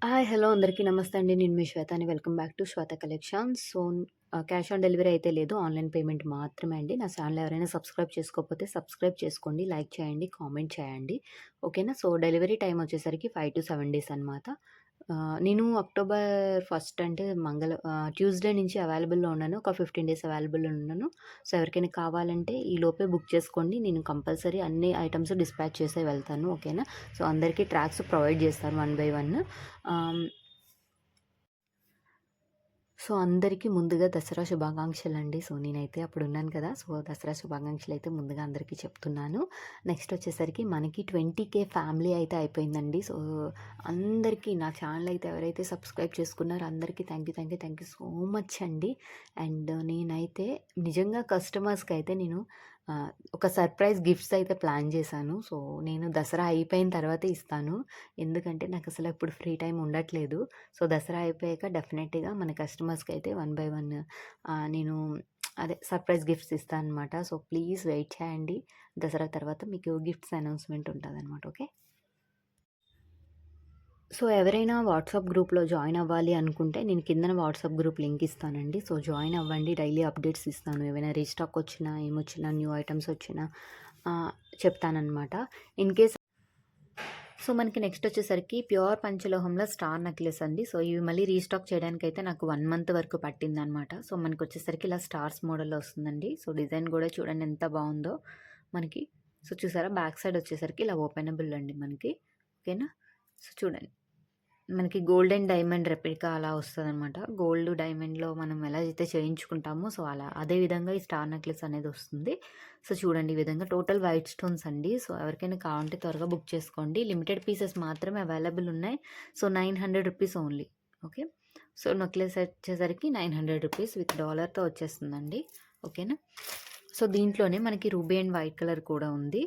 Hi! Hello! అందరికీ నమస్తే అండి. నేను మీ శ్వేతాని. Welcome back to Shweta collections. Cash on delivery అయితే లేదు. ఆన్‌లైన్ పేమెంట్ మాత్రమే అండి. నా ఛానల్ ఎవరైనా సబ్స్క్రైబ్ చేసుకోకపోతే సబ్స్క్రైబ్ చేసుకోండి. లైక్ చేయండి, కామెంట్ చేయండి. ఓకేనా? డెలివరీ టైమ్ వచ్చేసరికి 5-7 డేస్ అనమాట. నేను అక్టోబర్ 1 అంటే ట్యూస్‌డే నుంచి అవైలబుల్‌లో ఉన్నాను. ఒక 15 డేస్ అవైలబుల్‌లో ఉన్నాను. ఎవరికైనా కావాలంటే ఈలోపే బుక్ చేసుకోండి. నేను కంపల్సరీ అన్ని ఐటెమ్స్ డిస్పాచ్ చేసే వెళ్తాను. ఓకేనా? అందరికీ ట్రాక్స్ ప్రొవైడ్ చేస్తాను 1 బై 1. ఆహ్, అందరికీ ముందుగా దసరా శుభాకాంక్షలండి. నేనైతే అప్పుడున్నాను కదా! దసరా శుభాకాంక్షలైతే ముందుగా అందరికీ చెప్తున్నాను. నెక్స్ట్ వచ్చేసరికి మనకి 20,000 ఫ్యామిలీ అయితే అయిపోయిందండి. అందరికీ నా ఛానల్ అయితే ఎవరైతే సబ్స్క్రైబ్ చేసుకున్నారో అందరికీ థ్యాంక్ యూ సో మచ్ అండి. అండ్ నేనైతే నిజంగా కస్టమర్స్‌కైతే నేను ఒక సర్ప్రైజ్ గిఫ్ట్స్ అయితే ప్లాన్ చేశాను. నేను దసరా అయిపోయిన తర్వాతే ఇస్తాను. ఎందుకంటే నాకసలు ఇప్పుడు ఫ్రీ టైమ్ ఉండట్లేదు. దసరా అయిపోయాక డెఫినెట్‌గా మన కస్టమర్స్‌కైతే 1 బై 1 నేను సర్ప్రైజ్ గిఫ్ట్స్ ఇస్తాననమాట. ప్లీజ్ వెయిట్ చేయండి. దసరా తర్వాత మీకు గిఫ్ట్స్ అనౌన్స్‌మెంట్ ఉంటదనమాట. ఓకే. ఎవరైనా వాట్సాప్ గ్రూప్‌లో జాయిన్ అవ్వాలి అనుకుంటే నేను కిందన వాట్సాప్ గ్రూప్ లింక్ ఇస్తానండి. జాయిన్ అవ్వండి. డైలీ అప్డేట్స్ ఇస్తాను. ఏవైనా రీస్టాక్ వచ్చినా, ఏమొచ్చినా, న్యూ ఐటెమ్స్ వచ్చినా చెప్తాననమాట. ఇన్ కేస్ మనకి నెక్స్ట్ వచ్చేసరికి ప్యూర్ పంచలోహంలో స్టార్ నెక్లెస్ అండి. ఇవి మళ్ళీ రీస్టాక్ చేయడానికైతే నాకు 1 మంత్ వరకు పట్టిందనమాట. మనకొచ్చేసరికి ఇలా స్టార్స్ మోడల్‌లో వస్తుందండి. డిజైన్ కూడా చూడండి ఎంత బావుందో మనకి. చూసారా బ్యాక్ సైడ్ వచ్చేసరికి ఇలా ఓపెనబుల్ అండి మనకి. ఓకేనా? చూడండి. మనకి గోల్డ్ అండ్ డైమండ్ రెప్లికా అలా వస్తదనమాట. గోల్డ్, డైమండ్‌లో మనం ఎలా అయితే చేయించుకుంటామో అలా. అదే విధంగా ఈ స్టార్ నెక్లెస్ అనేది వస్తుంది. చూడండి ఈ విధంగా టోటల్ వైట్ స్టోన్స్ అండి. ఎవరికైనా కావాలంటే త్వరగా బుక్ చేసుకోండి. లిమిటెడ్ పీసెస్ మాత్రమే అవైలబుల్ ఉన్నాయి. 900 రూపీస్ ఓన్లీ. ఓకే. నెక్లెస్ వచ్చేసరికి 900 రూపీస్ విత్ డాలర్‌తో వచ్చేస్తుందండి. ఓకేనా? దీంట్లోనే మనకి రూబీ అండ్ వైట్ కలర్ కూడా ఉంది.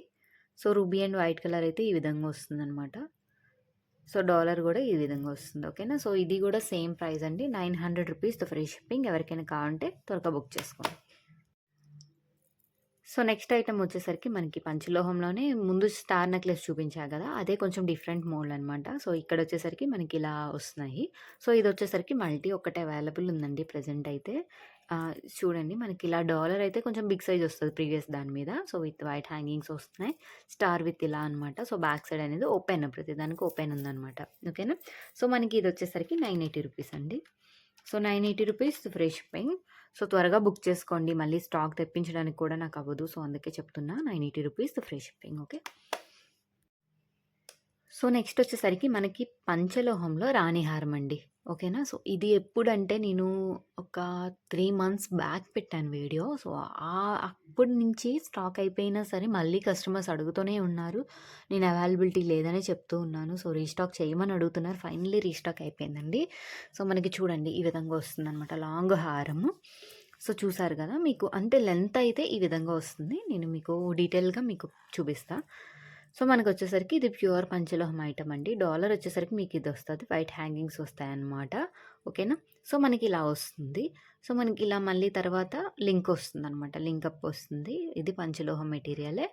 రూబీ అండ్ వైట్ కలర్ అయితే ఈ విధంగా వస్తుందనమాట. డాలర్ గూడా ఈ విధంగా వస్తుంది. ఓకేనా? ఇది గూడా సేమ్ ప్రైస్ అండి. 900 రూపీస్‌తో ఫ్రీ షిప్పింగ్. ఎవరికైనా కావాలంటే త్వరగా బుక్ చేసుకోండి. నెక్స్ట్ ఐటెమ్ వచ్చేసరికి మనకి పంచలోహంలోనే ముందు స్టార్ నెక్లెస్ చూపించా గదా! అదే కొంచెం డిఫరెంట్ మోడల్ అనమాట. ఇక్కడొచ్చేసరికి మనకి ఇలా వస్తున్నాయి. ఇదొచ్చేసరికి మల్టీ ఒక్కటే అవైలబుల్ ఉందండి ప్రెజెంట్ అయితే. చూడండి మనకి ఇలా డాలర్ అయితే కొంచెం బిగ్ సైజ్ వస్తది ప్రీవియస్ దాని మీద. విత్ వైట్ హ్యాంగింగ్స్ వస్తున్నాయి. స్టార్ విత్ ఇలా అనమాట. బ్యాక్ సైడ్ అనేది ఓపెన్ ప్రతిదానికి ఓపెన్ ఉందనమాట. ఓకేనా? మనకి ఇదొచ్చేసరికి 980 రూపీస్ అండి. 980 రూపీస్ ఫ్రీ షిప్పింగ్. త్వరగా బుక్ చేసుకోండి. మళ్ళీ స్టాక్ తెప్పించడానికి కూడా నాకవ్వదు. అందుకే చెప్తున్నా 980 rupees free shipping. Okay. Next వచ్చేసరికి మనకి పంచలోహంలో రాణి హారం అండి. ఓకేనా? ఇది ఎప్పుడంటే నేను ఒక 3 మంత్స్ బ్యాక్ పెట్టాను వీడియో. అప్పటి నుంచి స్టాక్ అయిపోయినా సరే మళ్ళీ కస్టమర్స్ అడుగుతూనే ఉన్నారు. నేను అవైలబిలిటీ లేదనే చెప్తూ ఉన్నాను. రీస్టాక్ చేయమని అడుగుతున్నారు. ఫైనల్లీ రీస్టాక్ అయిపోయిందండి. మనకి చూడండి ఈ విధంగా వస్తుందనమాట లాంగ్ హారము. చూసారు గదా! మీకు అంటే లెంత్ అయితే ఈ విధంగా వస్తుంది. నేను మీకు డీటెయిల్‌గా మీకు చూపిస్తా. మనకొచ్చేసరికి ఇది ప్యూర్ పంచలోహం ఐటమ్ అండి. డాలర్ వచ్చేసరికి మీకు ఇది వస్తది. వైట్ హ్యాంగింగ్స్ వస్తాయన్నమాట. ఓకేనా? మనకి ఇలా వస్తుంది. మనకి ఇలా మళ్ళీ తర్వాత లింక్ వస్తుందనమాట. లింకప్ వస్తుంది. ఇది పంచలోహం మెటీరియలే.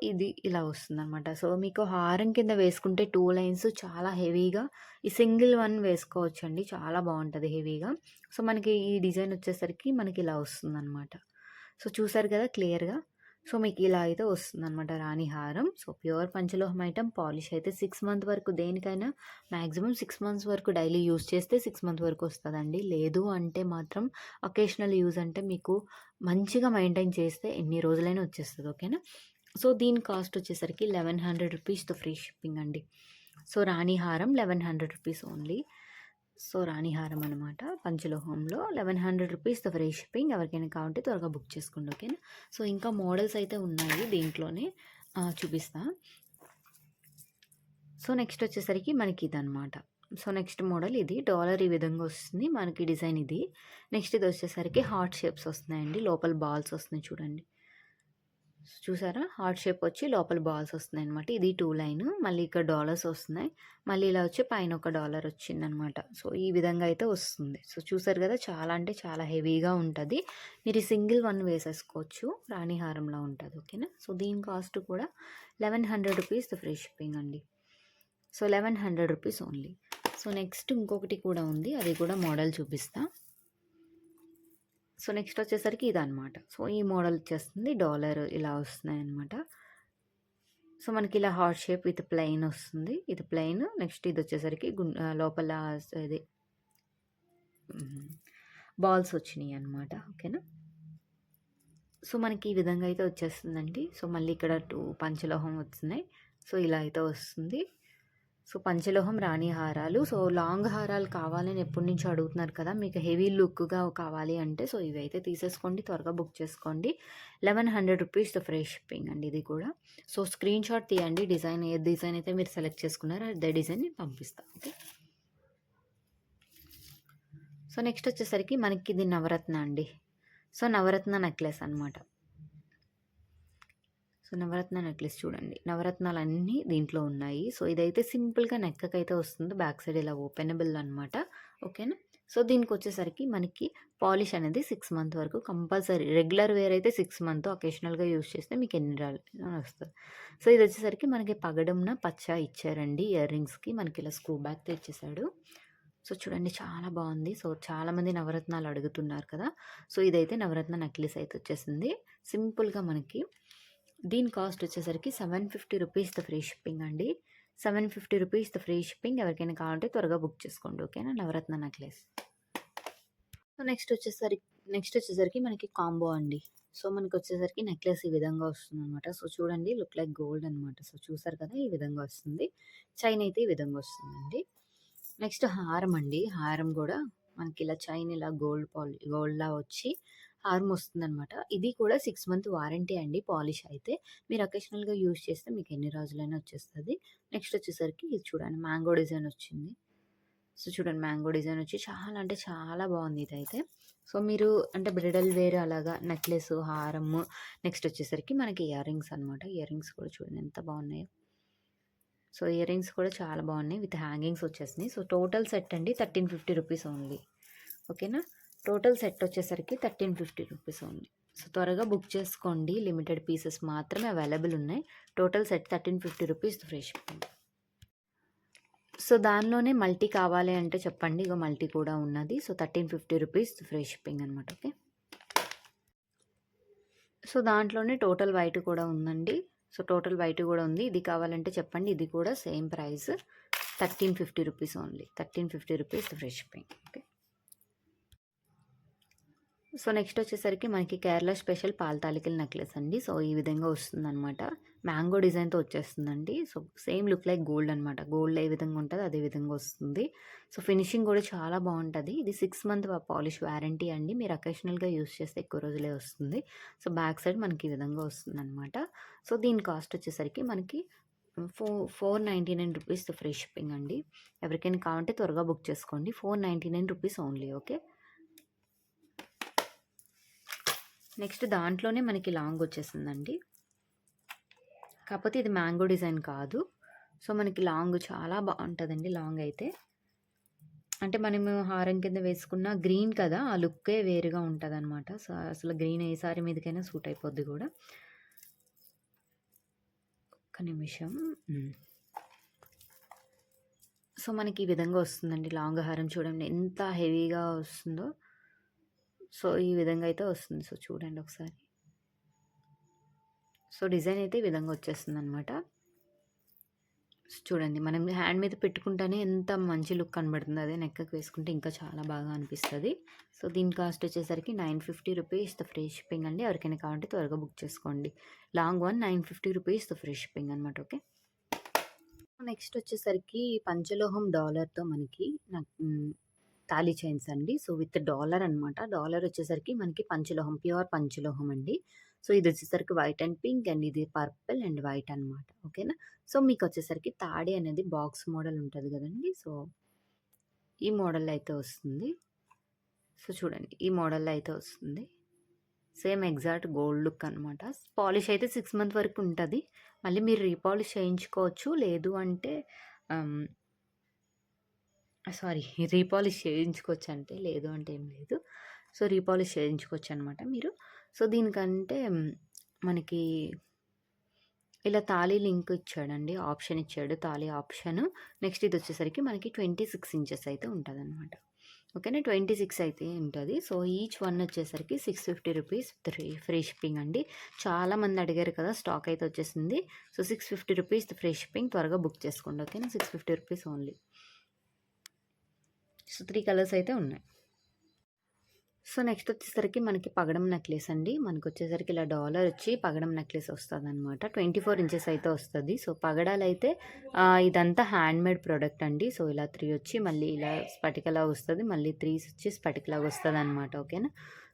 ఇది ఇలా వస్తుందనమాట. మీకు హారం కింద వేసుకుంటే 2 లైన్స్ చాలా హెవీగా ఈ సింగిల్ వన్ వేసుకోవచ్చండి. చాలా బావుంటది హెవీగా. మనకి ఈ డిజైన్ వచ్చేసరికి మనకి ఇలా వస్తుందనమాట. చూసారు కదా క్లియర్‌గా. మీకు ఇలా అయితే వస్తుందనమాట రాణి హారం. ప్యూర్ పంచలోహం ఐటెమ్ పాలిష్ అయితే 6 మంత్ వరకు దేనికైనా మాక్సిమం 6 మంత్స్ వరకు డైలీ యూజ్ చేస్తే 6 మంత్ వరకు వస్తదండి. లేదు అంటే మాత్రం అకేషనల్ యూజ్ అంటే మీకు మంచిగా మెయింటైన్ చేస్తే ఎన్ని రోజులైనా వచ్చేస్తది. ఓకేనా? దీని కాస్ట్ వచ్చేసరికి 1100 రూపీస్‌తో ఫ్రీ షిప్పింగ్ అండి. రాణి హారం 1100 రూపీస్ ఓన్లీ. రాణిహారం అనమాట పంచలోహంలో 1100 రూపీస్‌తో ఫ్రీ షిప్పింగ్. ఎవరికైనా కావాలంటే త్వరగా బుక్ చేసుకోండి. ఓకేనా? ఇంకా మోడల్స్ అయితే ఉన్నాయి దీంట్లోనే చూపిస్తా. నెక్స్ట్ వచ్చేసరికి మనకి ఇదనమాట. నెక్స్ట్ మోడల్ ఇది. డాలర్ ఈ విధంగా వస్తుంది. మనకి డిజైన్ ఇది. నెక్స్ట్ ఇది వచ్చేసరికి హార్ట్ షేప్స్ వస్తున్నాయండి. లోపల బాల్స్ వస్తున్నాయి చూడండి. చూసారా? హార్ట్ షేప్ వచ్చి లోపల బాల్స్ వస్తున్నాయన్నమాట. ఇది 2 లైన్. మళ్ళీ ఇక్కడ డాలర్స్ వస్తున్నాయి. మళ్ళీ ఇలా వచ్చి పైన ఒక డాలర్ వచ్చిందనమాట. ఈ విధంగా అయితే వస్తుంది. చూసారు కదా! చాలా అంటే చాలా హెవీగా ఉంటది. మీరు ఈ సింగిల్ వన్ వేసేసుకోవచ్చు. రాణి హారంలా ఉంటది. ఓకేనా? దీని కాస్ట్ కూడా 1100 రూపీస్ ఫ్రీ షిప్పింగ్ అండి. 1100 రూపీస్ ఓన్లీ. సో, నెక్స్ట్ ఇంకొకటి కూడా ఉంది. అది కూడా మోడల్ చూపిస్తా. సో, నెక్స్ట్ వచ్చేసరికి ఇదనమాట. సో, ఈ మోడల్ వచ్చేస్తుంది. డాలర్ ఇలా వస్తున్నాయన్నమాట. సో, మనకి ఇలా హార్ట్ షేప్ విత్ ప్లెయిన్ వస్తుంది. ఇది ప్లెయిన్. నెక్స్ట్ ఇదొచ్చేసరికి లోపల ఇది బాల్స్ వచ్చినియి అనమాట. ఓకేనా? సో, మనకి ఈ విధంగా అయితే వచ్చేస్తుందండి. సో, మళ్ళీ ఇక్కడ 2 పంచలోహం వస్తున్నాయి. సో, ఇలా అయితే వస్తుంది. సో, పంచలోహం రాణి హారాలు. సో, లాంగ్ హారాలు కావాలని ఎప్పటినుంచో అడుగుతున్నారు కదా! మీకు హెవీ లుక్‌గా కావాలి అంటే సో, ఇవైతే తీసేసుకోండి. త్వరగా బుక్ చేసుకోండి. ₹1100 ఫ్రీ షిప్పింగ్ అండి ఇది కూడా. సో, స్క్రీన్ షాట్ తీయండి. డిజైన్ ఏ డిజైన్ అయితే మీరు సెలెక్ట్ చేసుకున్నారో అదే డిజైన్ నేను పంపిస్తా. ఓకే. సో, నెక్స్ట్ వచ్చేసరికి మనకి ఇది నవరత్న అండి. సో, నవరత్న నెక్లెస్ అనమాట. సో, నవరత్న నెక్లెస్ చూడండి. నవరత్నాలన్నీ దీంట్లో ఉన్నాయి. సో, ఇదైతే సింపుల్‌గా నెక్కకైతే వస్తుంది. బ్యాక్ సైడ్ ఇలా ఓపెనబుల్ అనమాట. ఓకేనా? సో, దీనికొచ్చేసరికి మనకి పాలిష్ అనేది 6 మంత్ వరకు కంపల్సరీ. రెగ్యులర్ వేర్ అయితే 6 మంత్. అకేషనల్‌గా యూజ్ చేస్తే మీకు ఎన్ని వస్తది. సో, ఇదొచ్చేసరికి మనకి పగడంన పచ్చ ఇచ్చారండి ఇయర్ రింగ్స్‌కి. మనకి ఇలా స్క్రూ బ్యాక్‌తో ఇచ్చేసాడు. సో, చూడండి చాలా బాగుంది. సో, చాలామంది నవరత్నాలు అడుగుతున్నారు కదా! సో, ఇదైతే నవరత్న నెక్లెస్ అయితే వచ్చేసింది. సింపుల్‌గా మనకి దీని కాస్ట్ వచ్చేసరికి ₹750 ఫ్రీ షిప్పింగ్ అండి. ₹750 ఫ్రీ షిప్పింగ్. ఎవరికైనా కావాలంటే త్వరగా బుక్ చేసుకోండి. ఓకేనా? నవరత్న నెక్లెస్. సో, నెక్స్ట్ వచ్చేసరికి మనకి కాంబో అండి. సో, మనకొచ్చేసరికి నెక్లెస్ ఈ విధంగా వస్తుందనమాట. సో, చూడండి లుక్ లైక్ గోల్డ్ అనమాట. సో, చూసారు కదా! ఈ విధంగా వస్తుంది. చైన్ అయితే ఈ విధంగా వస్తుందండి. నెక్స్ట్ హారం అండి. హారం గూడా మనకి ఇలా చైన్ ఇలా గోల్డ్‌లా వచ్చి హారం వస్తుందనమాట. ఇది కూడా 6 మంత్ వారంటీ అండి పాలిష్ అయితే. మీరు అకేషనల్‌గా యూజ్ చేస్తే మీకు ఎన్ని రోజులైనా వచ్చేస్తది. నెక్స్ట్ వచ్చేసరికి ఇది చూడండి మ్యాంగో డిజైన్ వచ్చింది. సో, చూడండి మ్యాంగో డిజైన్ వచ్చి చాలా అంటే చాలా బాగుంది ఇదైతే. సో, మీరు అంటే బ్రైడల్ వేర్ అలాగా నెక్లెస్, హారము నెక్స్ట్ వచ్చేసరికి మనకి ఇయర్ రింగ్స్ అనమాట. ఇయర్ రింగ్స్ కూడా చూడండి ఎంత బాగున్నాయో. సో, ఇయర్ రింగ్స్ కూడా చాలా బాగున్నాయి. విత్ హ్యాంగింగ్స్ వచ్చేసినాయి. సో, టోటల్ సెట్ అండి ₹1350 ఓన్లీ. ఓకేనా? టోటల్ సెట్ వచ్చేసరికి ₹1350 ఓన్లీ. సో, త్వరగా బుక్ చేసుకోండి. లిమిటెడ్ పీసెస్ మాత్రమే అవైలబుల్ ఉన్నాయి. Total set ₹1350 free shipping. So, దానిలోనే మల్టీ కావాలి అంటే చెప్పండి. ఇగో మల్టీ కూడా ఉన్నది. సో, ₹1350 ఫ్రీ షిప్పింగ్ అనమాట. ఓకే. సో, దాంట్లోనే టోటల్ వైట్ కూడా ఉందండి. సో, టోటల్ వైట్ కూడా ఉంది. ఇది కావాలంటే చెప్పండి. ఇది కూడా same price ₹1350 only. ₹1350 free shipping. Okay. So, next వచ్చేసరికి మనకి కేరళ స్పెషల్ పాల తాలికల నెక్లెస్ అండి. సో, ఈ విధంగా వస్తుందనమాట. మ్యాంగో డిజైన్‌తో వచ్చేస్తుందండి. So, same look like gold అనమాట. గోల్డ్ ఏ విధంగా ఉంటదో అదే విధంగా వస్తుంది. సో, ఫినిషింగ్ కూడా చాలా బాగుంటది. ఇది 6 మంత్ పాలిష్ వారంటీ అండి. మీరు అకేషనల్‌గా యూజ్ చేస్తే ఎక్కువ రోజులే వస్తుంది. సో, బ్యాక్ సైడ్ మనకి ఈ విధంగా వస్తుందనమాట. సో, దీని కాస్ట్ వచ్చేసరికి మనకి ₹499 ఫ్రీ షిప్పింగ్ అండి. ఎవరికైనా కావాలంటే త్వరగా బుక్ చేసుకోండి. ₹499 ఓన్లీ. ఓకే. నెక్స్ట్ దాంట్లోనే మనకి లాంగ్ వచ్చేసిందండి. కాకపోతే ఇది మ్యాంగో డిజైన్ కాదు. సో, మనకి లాంగ్ చాలా బాగుంటుందండి లాంగ్ అయితే. అంటే మనము హారం కింద వేసుకున్న గ్రీన్ కదా! ఆ లుక్కే వేరుగా ఉంటదనమాట. సో, అసలు గ్రీన్ ఏ సారీ మీదకైనా సూట్ అయిపోద్ది కూడా. ఒక్క నిమిషం. సో, మనకి ఈ విధంగా వస్తుందండి లాంగ్ హారం చూడండి ఎంత హెవీగా వస్తుందో. సో, ఈ విధంగా అయితే వస్తుంది. సో, చూడండి ఒకసారి. సో, డిజైన్ అయితే ఈ విధంగా వచ్చేస్తుందనమాట. చూడండి మనం హ్యాండ్ మీద పెట్టుకుంటేనే ఎంత మంచి లుక్ కనబడుతుంది. అదే నెక్కకి వేసుకుంటే ఇంకా చాలా బాగా అనిపిస్తది. సో, దీని కాస్ట్ వచ్చేసరికి ₹950 ఫ్రీ షిప్పింగ్ అండి. ఎవరికైనా కావాలంటే త్వరగా బుక్ చేసుకోండి. లాంగ్ వన్ ₹950 ఫ్రీ షిప్పింగ్ అనమాట. ఓకే. నెక్స్ట్ వచ్చేసరికి పంచలోహం డాలర్‌తో మనకి తాళి చైన్స్ అండి. సో, విత్ డాలర్ అనమాట. డాలర్ వచ్చేసరికి మనకి పంచలోహం ప్యూర్ పంచలోహం అండి. సో, ఇది వచ్చేసరికి వైట్ అండ్ పింక్ అండ్ ఇది పర్పుల్ అండ్ వైట్ అనమాట. ఓకేనా? సో, మీకు వచ్చేసరికి తాడి అనేది బాక్స్ మోడల్ ఉంటది కదండీ! సో, ఈ మోడల్‌లో అయితే వస్తుంది. సో, చూడండి ఈ మోడల్‌లో అయితే వస్తుంది. సేమ్ ఎగ్జాక్ట్ గోల్డ్ లుక్ అనమాట. పాలిష్ అయితే 6 మంత్ వరకు ఉంటది. మళ్ళీ మీరు రీపాలిష్ చేయించుకోవచ్చు. లేదు అంటే సారీ రీపాలిష్ చేయించుకోవచ్చు అంటే లేదు అంటే ఏం లేదు. సో, రీపాలిష్ చేయించుకోవచ్చు అనమాట మీరు. సో, దీనికంటే మనకి ఇలా తాళి లింక్ ఇచ్చాడండి. ఆప్షన్ ఇచ్చాడు. తాళి ఆప్షను. నెక్స్ట్ ఇదొచ్చేసరికి మనకి 26 ఇంచెస్ అయితే ఉంటదనమాట. ఓకేనా. 26 అయితే ఉంటది. సో, ఈచ్ వన్ వచ్చేసరికి 650 రూపీస్ ఫ్రీ షిప్పింగ్ అండి. చాలామంది అడిగారు కదా! స్టాక్ అయితే వచ్చేసింది. So, 650 rupees free shipping. త్వరగా బుక్ చేసుకోండి. ఓకేనా. 650 రూపీస్ ఓన్లీ. సో, 3 కలర్స్ అయితే ఉన్నాయి. సో, నెక్స్ట్ వచ్చేసరికి మనకి పగడం నెక్లెస్ అండి. మనకొచ్చేసరికి ఇలా డాలర్ వచ్చి పగడం నెక్లెస్ వస్తదనమాట. 24 ఇంచెస్ అయితే వస్తది. సో, పగడాలైతే ఇదంతా హ్యాండ్‌మేడ్ ప్రొడక్ట్ అండి. సో, ఇలా 3 వచ్చి మళ్ళీ ఇలా స్పటికలాగా వస్తది. మళ్ళీ 3 వచ్చి స్పటికలాగా వస్తదనమాట. ఓకేనా.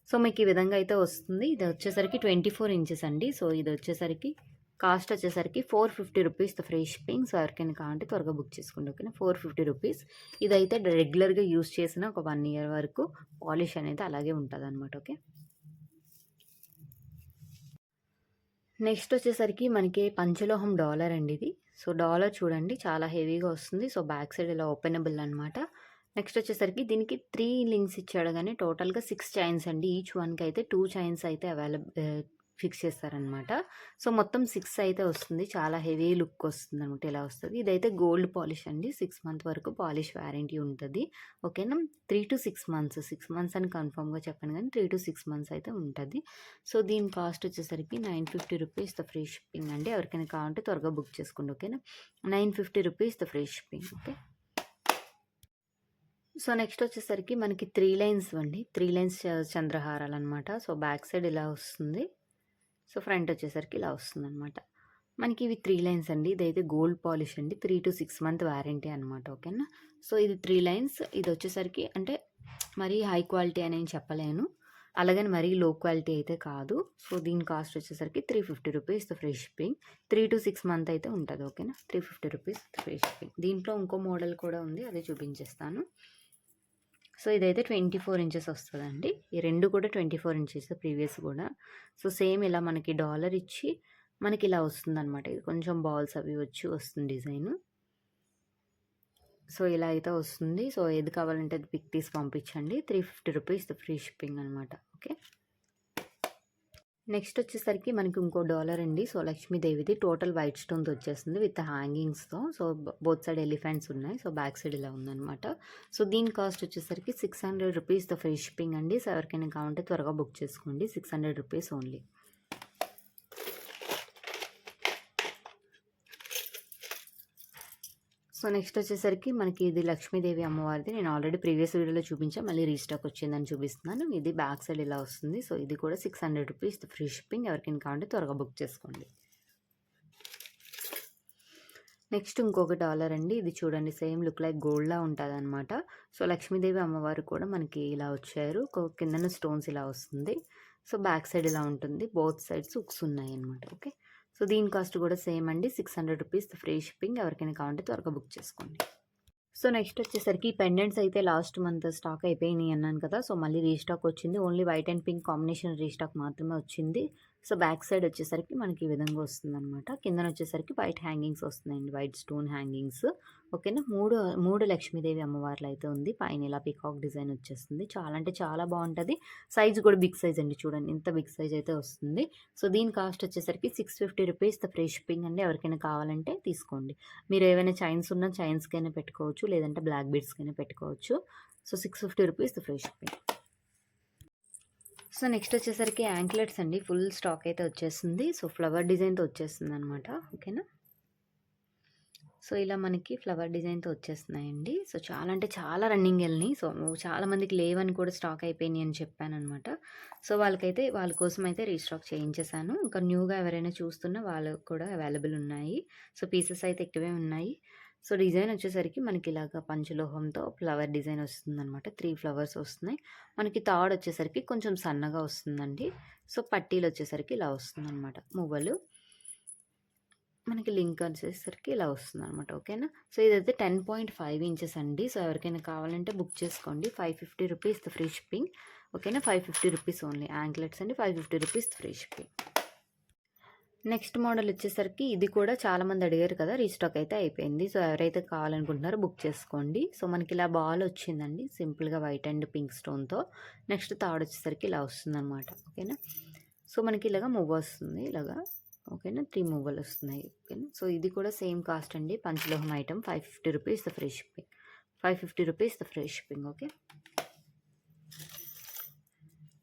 సో, మీకు ఈ విధంగా అయితే వస్తుంది. ఇది వచ్చేసరికి 24 ఇంచెస్ అండి. సో, ఇది వచ్చేసరికి కాస్ట్ వచ్చేసరికి 450 రూపీస్ ఫ్రీ షిప్పింగ్. సో, ఎవరికైనా కావాలంటే త్వరగా బుక్ చేసుకోండి. ఓకేనా. 450 రూపీస్. ఇదైతే రెగ్యులర్‌గా యూజ్ చేసిన ఒక 1 ఇయర్ వరకు పాలిష్ అనేది అలాగే ఉంటదనమాట. ఓకే. నెక్స్ట్ వచ్చేసరికి మనకి పంచలోహం డాలర్ అండి ఇది. సో, డాలర్ చూడండి చాలా హెవీగా వస్తుంది. సో, బ్యాక్ సైడ్ ఇలా ఓపెనబుల్ అనమాట. నెక్స్ట్ వచ్చేసరికి దీనికి 3 లింక్స్ ఇచ్చాడు గానీ టోటల్‌గా 6 చైన్స్ అండి. ఈచ్ వన్‌కి అయితే 2 చైన్స్ అయితే ఫిక్స్ చేస్తారనమాట. సో, మొత్తం 6 అయితే వస్తుంది. చాలా హెవీ లుక్ వస్తుందనమాట. ఇలా వస్తది. ఇదైతే గోల్డ్ పాలిష్ అండి. 6 మంత్ వరకు పాలిష్ వారంటీ ఉంటది. ఓకేనా. 3-6 మంత్స్. 6 మంత్స్ అని కన్ఫర్మ్‌గా చెప్పను గానీ 3-6 మంత్స్ అయితే ఉంటది. సో, దీని కాస్ట్ వచ్చేసరికి 950 రూపీస్ ఫ్రీ షిప్పింగ్ అండి. ఎవరికైనా కావాలంటే త్వరగా బుక్ చేసుకోండి. ఓకేనా. 950 rupees free shipping. Okay. So, next వచ్చేసరికి మనకి 3 లైన్స్ అండి. 3 లైన్స్ చంద్రహారాలనమాట. సో, బ్యాక్ సైడ్ ఇలా వస్తుంది. సో, ఫ్రంట్ వచ్చేసరికి ఇలా వస్తుందనమాట. మనకి ఇవి 3 లైన్స్ అండి. ఇదైతే గోల్డ్ పాలిష్ అండి. 3-6 మంత్ వారంటీ అనమాట. ఓకేనా. సో, ఇది 3 లైన్స్. ఇదొచ్చేసరికి అంటే మరీ హై క్వాలిటీ అని ఏం చెప్పలేను. అలాగని మరీ లో క్వాలిటీ అయితే కాదు. సో, దీని కాస్ట్ వచ్చేసరికి 350 రూపీస్ ఫ్రీ షిప్పింగ్. 3-6 మంత్ అయితే ఉంటది. ఓకేనా. 350 రూపీస్ ఫ్రీ షిప్పింగ్. దీంట్లో ఇంకో మోడల్ కూడా ఉంది. అది చూపించేస్తాను. సో, ఇదైతే 24 ఇంచెస్ వస్తదండి. ఈ 2 కూడా 24 ఇంచెస్ ప్రీవియస్ కూడా. సో, సేమ్ ఇలా మనకి డాలర్ ఇచ్చి మనకి ఇలా వస్తుందనమాట. ఇది కొంచెం బాల్స్ అవి వచ్చి వస్తుంది డిజైను. సో, ఇలా అయితే వస్తుంది. సో, ఏది కావాలంటే అది పిక్ తీసి పంపించండి. 350 రూపీస్ ఫ్రీ షిప్పింగ్ అనమాట. ఓకే. నెక్స్ట్ వచ్చేసరికి మనకి ఇంకో డాలర్ అండి. సో, లక్ష్మీదేవిది టోటల్ వైట్ స్టోన్‌తో వచ్చేస్తుంది విత్ హ్యాంగింగ్స్‌తో. సో, బోత్ సైడ్ ఎలిఫెంట్స్ ఉన్నాయి. సో, బ్యాక్ సైడ్ ఇలా ఉందనమాట. సో, దీని కాస్ట్ వచ్చేసరికి 600 రూపీస్‌తో ఫ్రీ షిప్పింగ్ అండి. సో, ఎవరికైనా కావాలంటే త్వరగా బుక్ చేసుకోండి. 600 రూపీస్ ఓన్లీ. సో, నెక్స్ట్ వచ్చేసరికి మనకి ఇది లక్ష్మీదేవి అమ్మవారిది. నేను ఆల్రెడీ ప్రీవియస్ వీడియోలో చూపించా. మళ్ళీ రీస్టాక్ వచ్చిందని చూపిస్తున్నాను. ఇది బ్యాక్ సైడ్ ఇలా వస్తుంది. సో, ఇది కూడా 600 రూపీస్ ఫ్రీ షిప్పింగ్. ఎవరికైనా కావాలంటే త్వరగా బుక్ చేసుకోండి. నెక్స్ట్ ఇంకొక డాలర్ అండి. ఇది చూడండి సేమ్ లుక్ లైక్ గోల్డ్‌లా ఉంటదనమాట. సో, లక్ష్మీదేవి అమ్మవారు కూడా మనకి ఇలా వచ్చారు. కిందన స్టోన్స్ ఇలా వస్తుంది. సో, బ్యాక్ సైడ్ ఇలా ఉంటుంది. బోత్ సైడ్స్ హుక్స్ ఉన్నాయన్నమాట. ఓకే. సో, దీని కాస్ట్ కూడా సేమ్ అండి. 600 రూపీస్ ఫ్రీ షిప్పింగ్. ఎవరికైనా కావాలంటే త్వరగా బుక్ చేసుకోండి. సో, నెక్స్ట్ వచ్చేసరికి పెండెంట్స్ అయితే లాస్ట్ మంత్ స్టాక్ అయిపోయినాయి అన్నాను కదా! సో, మళ్ళీ రీస్టాక్ వచ్చింది. Only white and pink combination restock మాత్రమే వచ్చింది. సో, బ్యాక్ సైడ్ వచ్చేసరికి మనకి ఈ విధంగా వస్తుందనమాట. కిందన వచ్చేసరికి వైట్ హ్యాంగింగ్స్ వస్తున్నాయండి. White stone hangings. ఓకేనా. 3 లక్ష్మీదేవి అమ్మవార్లు అయితే ఉంది. పైన ఇలా పీకాక్ డిజైన్ వచ్చేస్తుంది. చాలా అంటే చాలా బాగుంటది. సైజ్ కూడా బిగ్ సైజ్ అండి. చూడండి ఇంత బిగ్ సైజ్ అయితే వస్తుంది. సో, దీని కాస్ట్ వచ్చేసరికి 650 రూపీస్ ఫ్రీ షిప్పింగ్ అండి. ఎవరికైనా కావాలంటే తీసుకోండి. మీరు ఏవైనా చైన్స్ ఉన్న చైన్స్‌కైనా పెట్టుకోవచ్చు. లేదంటే బ్లాక్ బీడ్స్‌కైనా పెట్టుకోవచ్చు. So, 650 rupees free shipping. So, next వచ్చేసరికి యాంక్లెట్స్ అండి. ఫుల్ స్టాక్ అయితే వచ్చేసింది. సో, ఫ్లవర్ డిజైన్‌తో వచ్చేస్తుందనమాట. ఓకేనా. సో, ఇలా మనకి ఫ్లవర్ డిజైన్‌తో వచ్చేస్తున్నాయండి. సో, చాలా అంటే చాలా రన్నింగ్ ఎళ్ళినాయి. సో, చాలామందికి లేవని కూడా స్టాక్ అయిపోయినాయి అని చెప్పాననమాట. సో, వాళ్ళ కోసం అయితే రీస్టాక్ చేయించేసాను. ఇంకా న్యూగా ఎవరైనా చూస్తున్నా వాళ్ళకి కూడా అవైలబుల్ ఉన్నాయి. సో, పీసెస్ అయితే ఎక్కువే ఉన్నాయి. సో, డిజైన్ వచ్చేసరికి మనకి ఇలాగ పంచలోహంతో ఫ్లవర్ డిజైన్ వస్తుందనమాట. 3 ఫ్లవర్స్ వస్తున్నాయి. మనకి తాడు వచ్చేసరికి కొంచెం సన్నగా వస్తుందండి. సో, పట్టీలు వచ్చేసరికి ఇలా వస్తుందనమాట. మువ్వలు. మనకి లింక్ వచ్చేసరికి ఇలా వస్తుందనమాట. ఓకేనా. సో, ఇదైతే 10.5 ఇంచెస్ అండి. సో, ఎవరికైనా కావాలంటే బుక్ చేసుకోండి. 550 రూపీస్ ఫ్రీ షిప్పింగ్. ఓకేనా. 550 రూపీస్ ఓన్లీ. యాంక్లెట్స్ అండి. 550 rupees free shipping. Next model వచ్చేసరికి ఇది కూడా చాలామంది అడిగారు కదా! రీస్టాక్ అయితే అయిపోయింది. సో, ఎవరైతే కావాలనుకుంటున్నారో బుక్ చేసుకోండి. సో, మనకి ఇలా బాల్ వచ్చిందండి. సింపుల్‌గా వైట్ అండ్ పింక్ స్టోన్‌తో. నెక్స్ట్ తాడు వచ్చేసరికి ఇలా వస్తుందనమాట. ఓకేనా. సో, మనకి ఇలాగ మువ్వ వస్తుంది. ఇలాగా ఓకేనా. 3 మూవలు వస్తున్నాయి. ఓకేనా. సో ఇది కూడా సేమ్ కాస్ట్ అండి. పంచలోహం item 550 rupees the free shipping. 550 rupees the free shipping. Okay.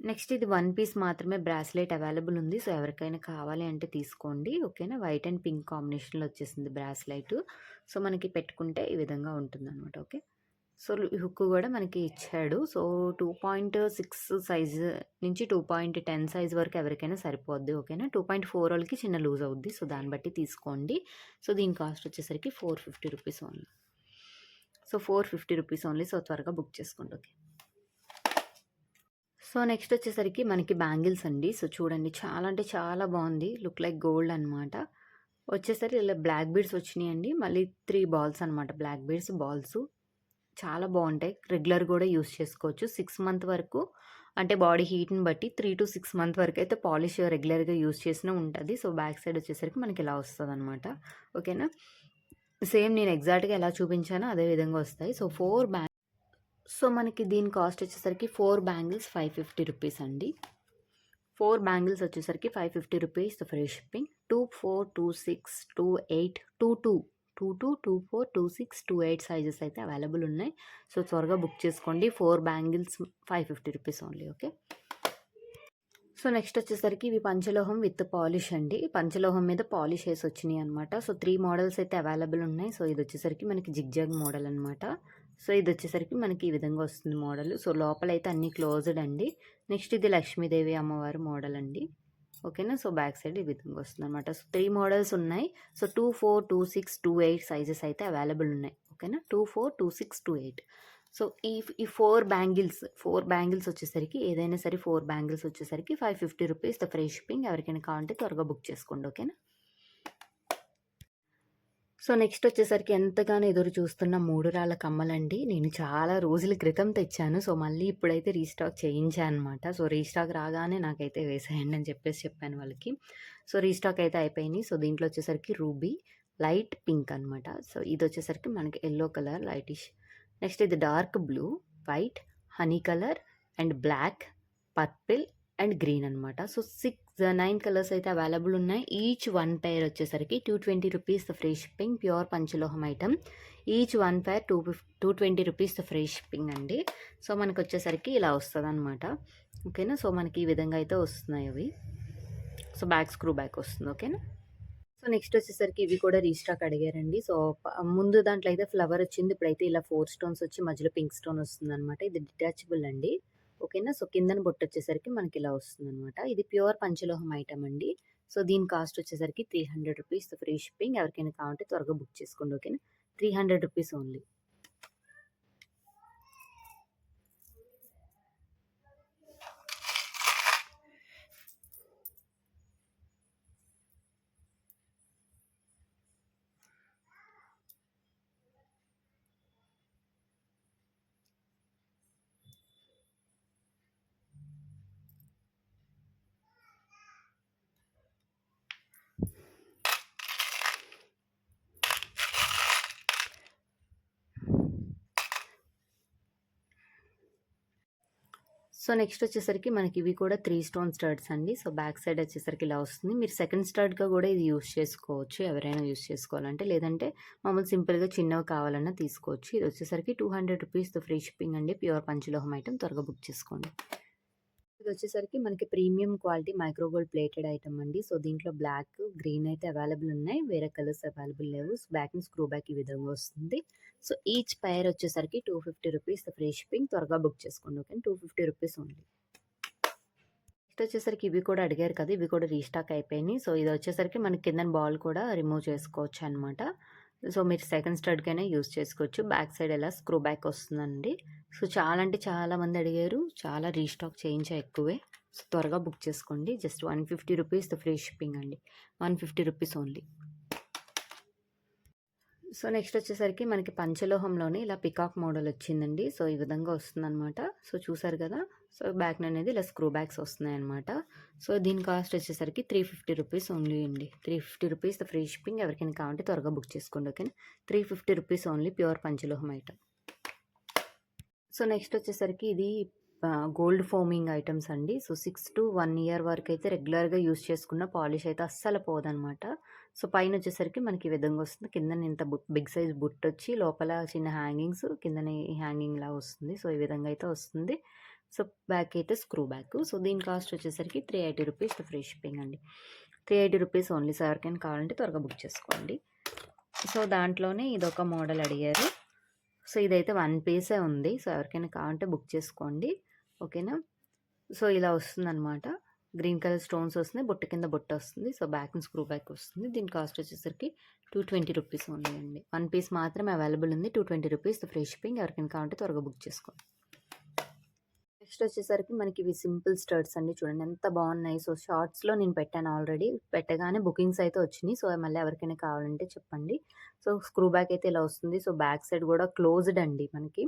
Next ఇది 1 పీస్ మాత్రమే బ్రాస్లెట్ అవైలబుల్ ఉంది. సో ఎవరికైనా కావాలి అంటే తీసుకోండి. ఓకేనా. వైట్ అండ్ పింక్ కాంబినేషన్లో వచ్చేసింది బ్రాస్లెట్. సో మనకి పెట్టుకుంటే ఈ విధంగా ఉంటుందన్నమాట. ఓకే. సో హుక్ కూడా మనకి ఇచ్చాడు. సో 2.6 సైజు నుంచి 2.10 సైజ్ వరకు ఎవరికైనా సరిపోద్ది. ఓకేనా. 2.4 వాళ్ళకి చిన్న లూజ్ అవుద్ది. సో దాన్ని బట్టి తీసుకోండి. సో దీని కాస్ట్ వచ్చేసరికి 450 rupees only. So 450 rupees only. So త్వరగా బుక్ చేసుకోండి. ఓకే. సో నెక్స్ట్ వచ్చేసరికి మనకి బ్యాంగిల్స్ అండి. సో చూడండి, చాలా అంటే చాలా బాగుంది. లుక్ లైక్ గోల్డ్ అనమాట. వచ్చేసరికి ఇలా బ్లాక్ బీడ్స్ వచ్చినాయండి. మళ్ళీ 3 బాల్స్ అనమాట. బ్లాక్ బీడ్స్ బాల్స్ చాలా బాగుంటాయి. రెగ్యులర్ కూడా యూస్ చేసుకోవచ్చు. 6 మంత్ వరకు అంటే బాడీ హీట్ని బట్టి 3 to 6 మంత్ వరకు అయితే పాలిష్ రెగ్యులర్గా యూస్ చేసినా ఉంటుంది. సో బ్యాక్ సైడ్ వచ్చేసరికి మనకి ఇలా వస్తుంది అనమాట. ఓకేనా. సేమ్ నేను ఎగ్జాక్ట్గా ఎలా చూపించానో అదే విధంగా వస్తాయి. సో 4 సో మనకి దీని కాస్ట్ వచ్చేసరికి 4 బ్యాంగిల్స్ 550 రూపీస్ అండి. 4 బ్యాంగిల్స్ వచ్చేసరికి 550 రూపీస్ ఫ్రీ షిప్పింగ్. 2, 4, 2, 6, 2, 8, 2, 2, 2, 2, 2, 4, 2, 6, 2, 8 సైజెస్ అయితే అవైలబుల్ ఉన్నాయి. సో త్వరగా బుక్ చేసుకోండి. 4 bangles 550 rupees only. Okay. So next వచ్చేసరికి ఇవి పంచలోహం విత్ పాలిష్ అండి. పంచలోహం మీద పాలిష్ వేసి వచ్చినాయి అనమాట. సో 3 మోడల్స్ అయితే అవైలబుల్ ఉన్నాయి. సో ఇది వచ్చేసరికి మనకి జిగ్జాగ్ మోడల్ అనమాట. సో ఇది వచ్చేసరికి మనకి ఈ విధంగా వస్తుంది మోడల్. సో లోపలైతే అన్ని క్లోజ్డ్ అండి. నెక్స్ట్ ఇది లక్ష్మీదేవి అమ్మవారి మోడల్ అండి. ఓకేనా. సో బ్యాక్ సైడ్ ఈ విధంగా వస్తుంది అనమాట. సో 3 మోడల్స్ ఉన్నాయి. సో 2, 4, 2, 6, 2, 8 సైజెస్ అయితే అవైలబుల్ ఉన్నాయి. ఓకేనా. 2, 4, 2, 6, 2, 8. సో ఈ 4 బ్యాంగిల్స్ వచ్చేసరికి ఏదైనా సరే 4 బ్యాంగిల్స్ వచ్చేసరికి 550 రూపీస్ ద ఫ్రీ షిప్పింగ్. ఎవరికైనా కావాలంటే త్వరగా బుక్ చేసుకోండి. ఓకేనా. సో నెక్స్ట్ వచ్చేసరికి ఎంతగానో ఎదురు చూస్తున్న 3 రాళ్ళ కమ్మలండి. నేను చాలా రోజుల క్రితం తెచ్చాను. సో మళ్ళీ ఇప్పుడైతే రీస్టాక్ చేయించాను అనమాట. సో రీస్టాక్ రాగానే నాకైతే వేసేయండి అని చెప్పాను వాళ్ళకి. సో రీస్టాక్ అయితే అయిపోయినాయి. సో దీంట్లో వచ్చేసరికి రూబీ, లైట్ పింక్ అనమాట. సో ఇది వచ్చేసరికి మనకి ఎల్లో కలర్ లైటిష్. నెక్స్ట్ ఇది dark blue, white, honey colour and black, purple and green అనమాట. సో 9 కలర్స్ అయితే అవైలబుల్ ఉన్నాయి. ఈచ్ 1 పేర్ వచ్చేసరికి 220 రూపీస్ ఫ్రీ షిప్పింగ్. ప్యూర్ పంచలోహం item. Each 1 pair 220 rupees free shipping అండి. సో మనకు వచ్చేసరికి ఇలా వస్తుంది అనమాట. ఓకేనా. సో మనకి ఈ విధంగా అయితే వస్తున్నాయి అవి. సో బ్యాక్ స్క్రూ బ్యాక్ వస్తుంది. ఓకేనా. సో నెక్స్ట్ వచ్చేసరికి ఇవి కూడా రీస్టాక్ అడిగారండి. సో ముందు దాంట్లో అయితే ఫ్లవర్ వచ్చింది. ఇప్పుడైతే ఇలా 4 స్టోన్స్ వచ్చి మధ్యలో పింక్ స్టోన్ వస్తుంది అనమాట. ఇది డిటాచబుల్ అండి. ఓకేనా. సో కిందన బొట్టు వచ్చేసరికి మనకి ఇలా వస్తుంది అనమాట. ఇది ప్యూర్ పంచలోహం ఐటమ్ అండి. సో దీని కాస్ట్ వచ్చేసరికి 300 రూపీస్ ఫ్రీ షిప్పింగ్. ఎవరికైనా కావాలంటే త్వరగా బుక్ చేసుకోండి. ఓకేనా. 300 రూపీస్ ఓన్లీ. సో నెక్స్ట్ వచ్చేసరికి మనకి ఇవి కూడా 3 స్టోన్ స్టడ్స్ అండి. సో బ్యాక్ సైడ్ వచ్చేసరికి ఇలా వస్తుంది. మీరు సెకండ్ స్టడ్గా కూడా ఇది యూస్ చేసుకోవచ్చు. ఎవరైనా యూస్ చేసుకోవాలంటే, లేదంటే మామూలు సింపుల్గా చిన్నవి కావాలన్నా తీసుకోవచ్చు. ఇది వచ్చేసరికి 200 రూపీస్ ఫ్రీ షిప్పింగ్ అండి. ప్యూర్ పంచలోహం ఐటమ్. త్వరగా బుక్ చేసుకోండి. ఇది వచ్చేసరికి మనకి premium quality micro gold plated item అండి. సో దీంట్లో బ్లాక్, గ్రీన్ అయితే అవైలబుల్ ఉన్నాయి. వేరే కలర్స్ అవైలబుల్ లేవు. బ్యాక్ అండ్ స్క్రూ బ్యాక్ ఈ విధంగా వస్తుంది. సో ఈచ్ పైర్ వచ్చేసరికి 250 రూపీస్ ఫ్రీ షిప్పింగ్. త్వరగా బుక్ చేసుకోండి. ఓకే. 250 rupees only. నెక్స్ట్ వచ్చేసరికి ఇవి కూడా అడిగారు కదా, ఇవి కూడా రీస్టాక్ అయిపోయినాయి. సో ఇది వచ్చేసరికి మనకి కింద బాల్ కూడా రిమూవ్ చేసుకోవచ్చు అనమాట. సో మీరు సెకండ్ స్టడ్కైనా యూస్ చేసుకోవచ్చు. బ్యాక్ సైడ్ ఎలా స్క్రూ బ్యాక్ వస్తుందండి. సో చాలా అంటే చాలా మంది అడిగారు. చాలా రీస్టాక్ చేయించా ఎక్కువే. సో త్వరగా బుక్ చేసుకోండి. జస్ట్ 150 రూపీస్ ఫ్రీ షిప్పింగ్ అండి. 150 రూపీస్ ఓన్లీ. సో నెక్స్ట్ వచ్చేసరికి మనకి పంచలోహంలోనే ఇలా పికాక్ మోడల్ వచ్చిందండి. సో ఈ విధంగా వస్తుందన్నమాట. సో చూసారు కదా. సో బ్యాక్ అనేది ఇలా స్క్రూ బ్యాక్స్ వస్తున్నాయన్నమాట. సో దీని కాస్ట్ వచ్చేసరికి 350 రూపీస్ ఓన్లీ అండి. 350 రూపీస్ ఫ్రీ షిప్పింగ్. ఎవరికైనా కావాలంటే త్వరగా బుక్ చేసుకోండి. ఓకేనా. 350 రూపీస్ ఓన్లీ. ప్యూర్ పంచలోహం ఐటమ్. సో నెక్స్ట్ వచ్చేసరికి ఇది గోల్డ్ ఫోమింగ్ ఐటెమ్స్ అండి. సో 6-1 ఇయర్ వరకైతే రెగ్యులర్‌గా యూజ్ చేసుకున్న పాలిష్ అయితే అస్సలు పోదనమాట. సో పైనొచ్చేసరికి మనకి ఈ విధంగా వస్తుంది. కిందన ఇంత బిగ్ సైజ్ బుట్టొచ్చి లోపల చిన్న హ్యాంగింగ్స్ కిందనే హ్యాంగింగ్‌లా వస్తుంది. సో ఈ విధంగా అయితే వస్తుంది. సో బ్యాక్ అయితే స్క్రూ బ్యాక్. సో దీని కాస్ట్ వచ్చేసరికి ₹380 ఫ్రీ షిప్పింగ్ అండి. ₹380 ఓన్లీ. సో ఎవరికైనా కావాలంటే త్వరగా బుక్ చేసుకోండి. సో దాంట్లోనే ఇదొక మోడల్ అడిగారు. సో ఇదైతే 1 పీసే ఉంది. సో ఎవరికైనా కావాలంటే బుక్ చేసుకోండి. ఓకేనా. సో ఇలా వస్తుందనమాట. గ్రీన్ కలర్ స్టోన్స్ వస్తున్నాయి. బుట్ట కింద బుట్ట వస్తుంది. సో బ్యాక్ స్క్రూ బ్యాక్ వస్తుంది. దీని కాస్ట్ వచ్చేసరికి ₹220 ఓన్లీ అండి. 1 పీస్ మాత్రమే అవైలబుల్ ఉంది. ₹220 ఫ్రీ షిప్పింగ్. ఎవరికైనా కావాలంటే త్వరగా బుక్ చేసుకోండి. నెక్స్ట్ వచ్చేసరికి మనకి ఇవి సింపుల్ స్టడ్స్ అండి. చూడండి ఎంత బాగున్నాయి. సో షార్ట్స్‌లో నేను పెట్టాను ఆల్రెడీ. పెట్టగానే బుకింగ్స్ అయితే వచ్చినాయి. సో మళ్ళీ ఎవరికైనా కావాలంటే చెప్పండి. సో స్క్రూ బ్యాక్ అయితే ఇలా వస్తుంది. సో బ్యాక్ సైడ్ కూడా క్లోజ్డ్ అండి మనకి.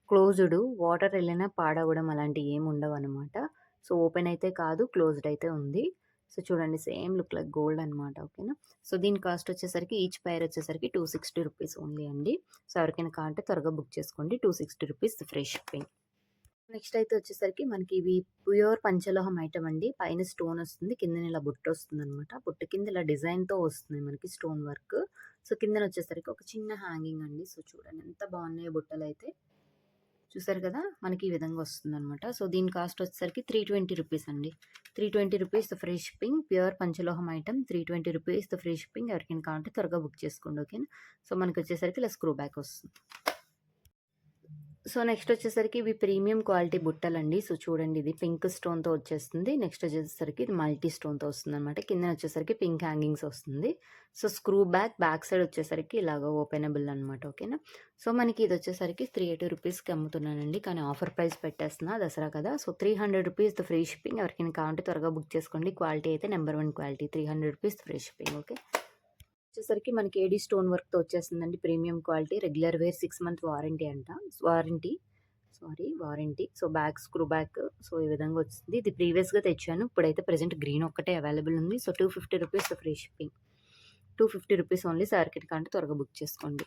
క్లోజ్డ్. వాటర్ వెళ్ళినా పాడవడం అలాంటివి ఏమి ఉండవనమాట. సో ఓపెన్ అయితే కాదు, క్లోజ్డ్ అయితే ఉంది. సో చూడండి సేమ్ లుక్ లైక్ గోల్డ్ అనమాట. ఓకేనా. సో దీని కాస్ట్ వచ్చేసరికి ఈచ్ పైర్ వచ్చేసరికి ₹260 ఓన్లీ అండి. సో ఎవరికైనా కావాలంటే త్వరగా బుక్ చేసుకోండి. ₹260 ఫ్రీ షిప్పింగ్. నెక్స్ట్ అయితే వచ్చేసరికి మనకి ఇవి ప్యూర్ పంచలోహం ఐటమ్ అండి. పైన స్టోన్ వస్తుంది. కిందన ఇలా బుట్ట వస్తుందనమాట. బుట్ట కింద ఇలా డిజైన్‌తో వస్తున్నాయి మనకి స్టోన్ వర్క్. సో కిందన వచ్చేసరికి ఒక చిన్న హ్యాంగింగ్ అండి. సో చూడండి ఎంత బాగున్నాయో బుట్టలైతే. చూసారు కదా! మనకి ఈ విధంగా వస్తుందనమాట. సో దీని కాస్ట్ వచ్చేసరికి ₹320 అండి. ₹320 ఫ్రీ షిప్పింగ్. ప్యూర్ పంచలోహం ఐటమ్. ₹320 free shipping. ఎవరికైనా కావాలంటే త్వరగా బుక్ చేసుకోండి. ఓకేనా. సో మనకి వచ్చేసరికి ఇలా స్క్రూ బ్యాక్ వస్తుంది. సో నెక్స్ట్ వచ్చేసరికి ఇవి ప్రీమియం క్వాలిటీ బుట్టలండి. సో చూడండి ఇది పింక్ స్టోన్‌తో వచ్చేస్తుంది. నెక్స్ట్ వచ్చేసరికి ఇది మల్టీ స్టోన్‌తో వస్తుందనమాట. కిందన వచ్చేసరికి పింక్ హ్యాంగింగ్స్ వస్తుంది. సో స్క్రూ బ్యాక్ సైడ్ వచ్చేసరికి ఇలాగ ఓపెనబుల్ అనమాట. ఓకేనా. సో మనకి ఇది వచ్చేసరికి ₹380కి అమ్ముతున్నానండి. కానీ ఆఫర్ ప్రైస్ పెట్టేస్తున్నా దసరా కదా. So ₹300 free shipping. ఎవరికైనా కావాలంటే త్వరగా బుక్ చేసుకోండి. క్వాలిటీ అయితే number 1 quality. ₹300 free shipping. Okay. వచ్చేసరికి మనకి ఏడీ స్టోన్ వర్క్‌తో వచ్చేస్తుందండి. Premium quality. Regular wear 6 month warranty అంట. Warranty. So back screw back. So ఈ విధంగా వచ్చింది. ఇది ప్రీవియస్‌గా తెచ్చాను. ఇప్పుడైతే ప్రెజెంట్ గ్రీన్ ఒక్కటే అవైలబుల్ ఉంది. So ₹250 free shipping. ₹250 only. So ఎవరికైనా కావాలంటే త్వరగా బుక్ చేసుకోండి.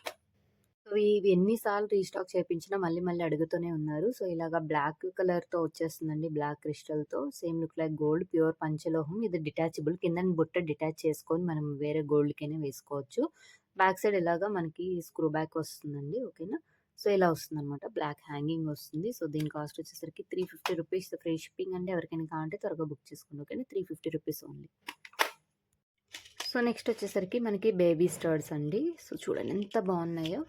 సో ఇవి ఎన్ని సార్లు రీస్టాక్ చేపించినా మళ్ళీ అడుగుతూనే ఉన్నారు. సో ఇలాగ బ్లాక్ కలర్‌తో వచ్చేస్తుందండి. బ్లాక్ క్రిస్టల్‌తో same look like gold. Pure పంచలోహం. ఇది డిటాచబుల్. కిందన బుట్ట డిటాచ్ చేసుకొని మనం వేరే గోల్డ్‌కైనా వేసుకోవచ్చు. బ్యాక్ సైడ్ ఇలాగా మనకి స్క్రూ బ్యాక్ వస్తుందండి. ఓకేనా. సో ఇలా వస్తుందనమాట. బ్లాక్ హ్యాంగింగ్ వస్తుంది. సో దీని కాస్ట్ వచ్చేసరికి ₹350 ఫ్రీ షిప్పింగ్ అండి. ఎవరికైనా కావాలంటే త్వరగా బుక్ చేసుకోండి. ఓకేనా. ₹350 ఓన్లీ. సో నెక్స్ట్ వచ్చేసరికి మనకి బేబీ స్టడ్స్ అండి. సో చూడండి ఎంత బాగున్నాయో.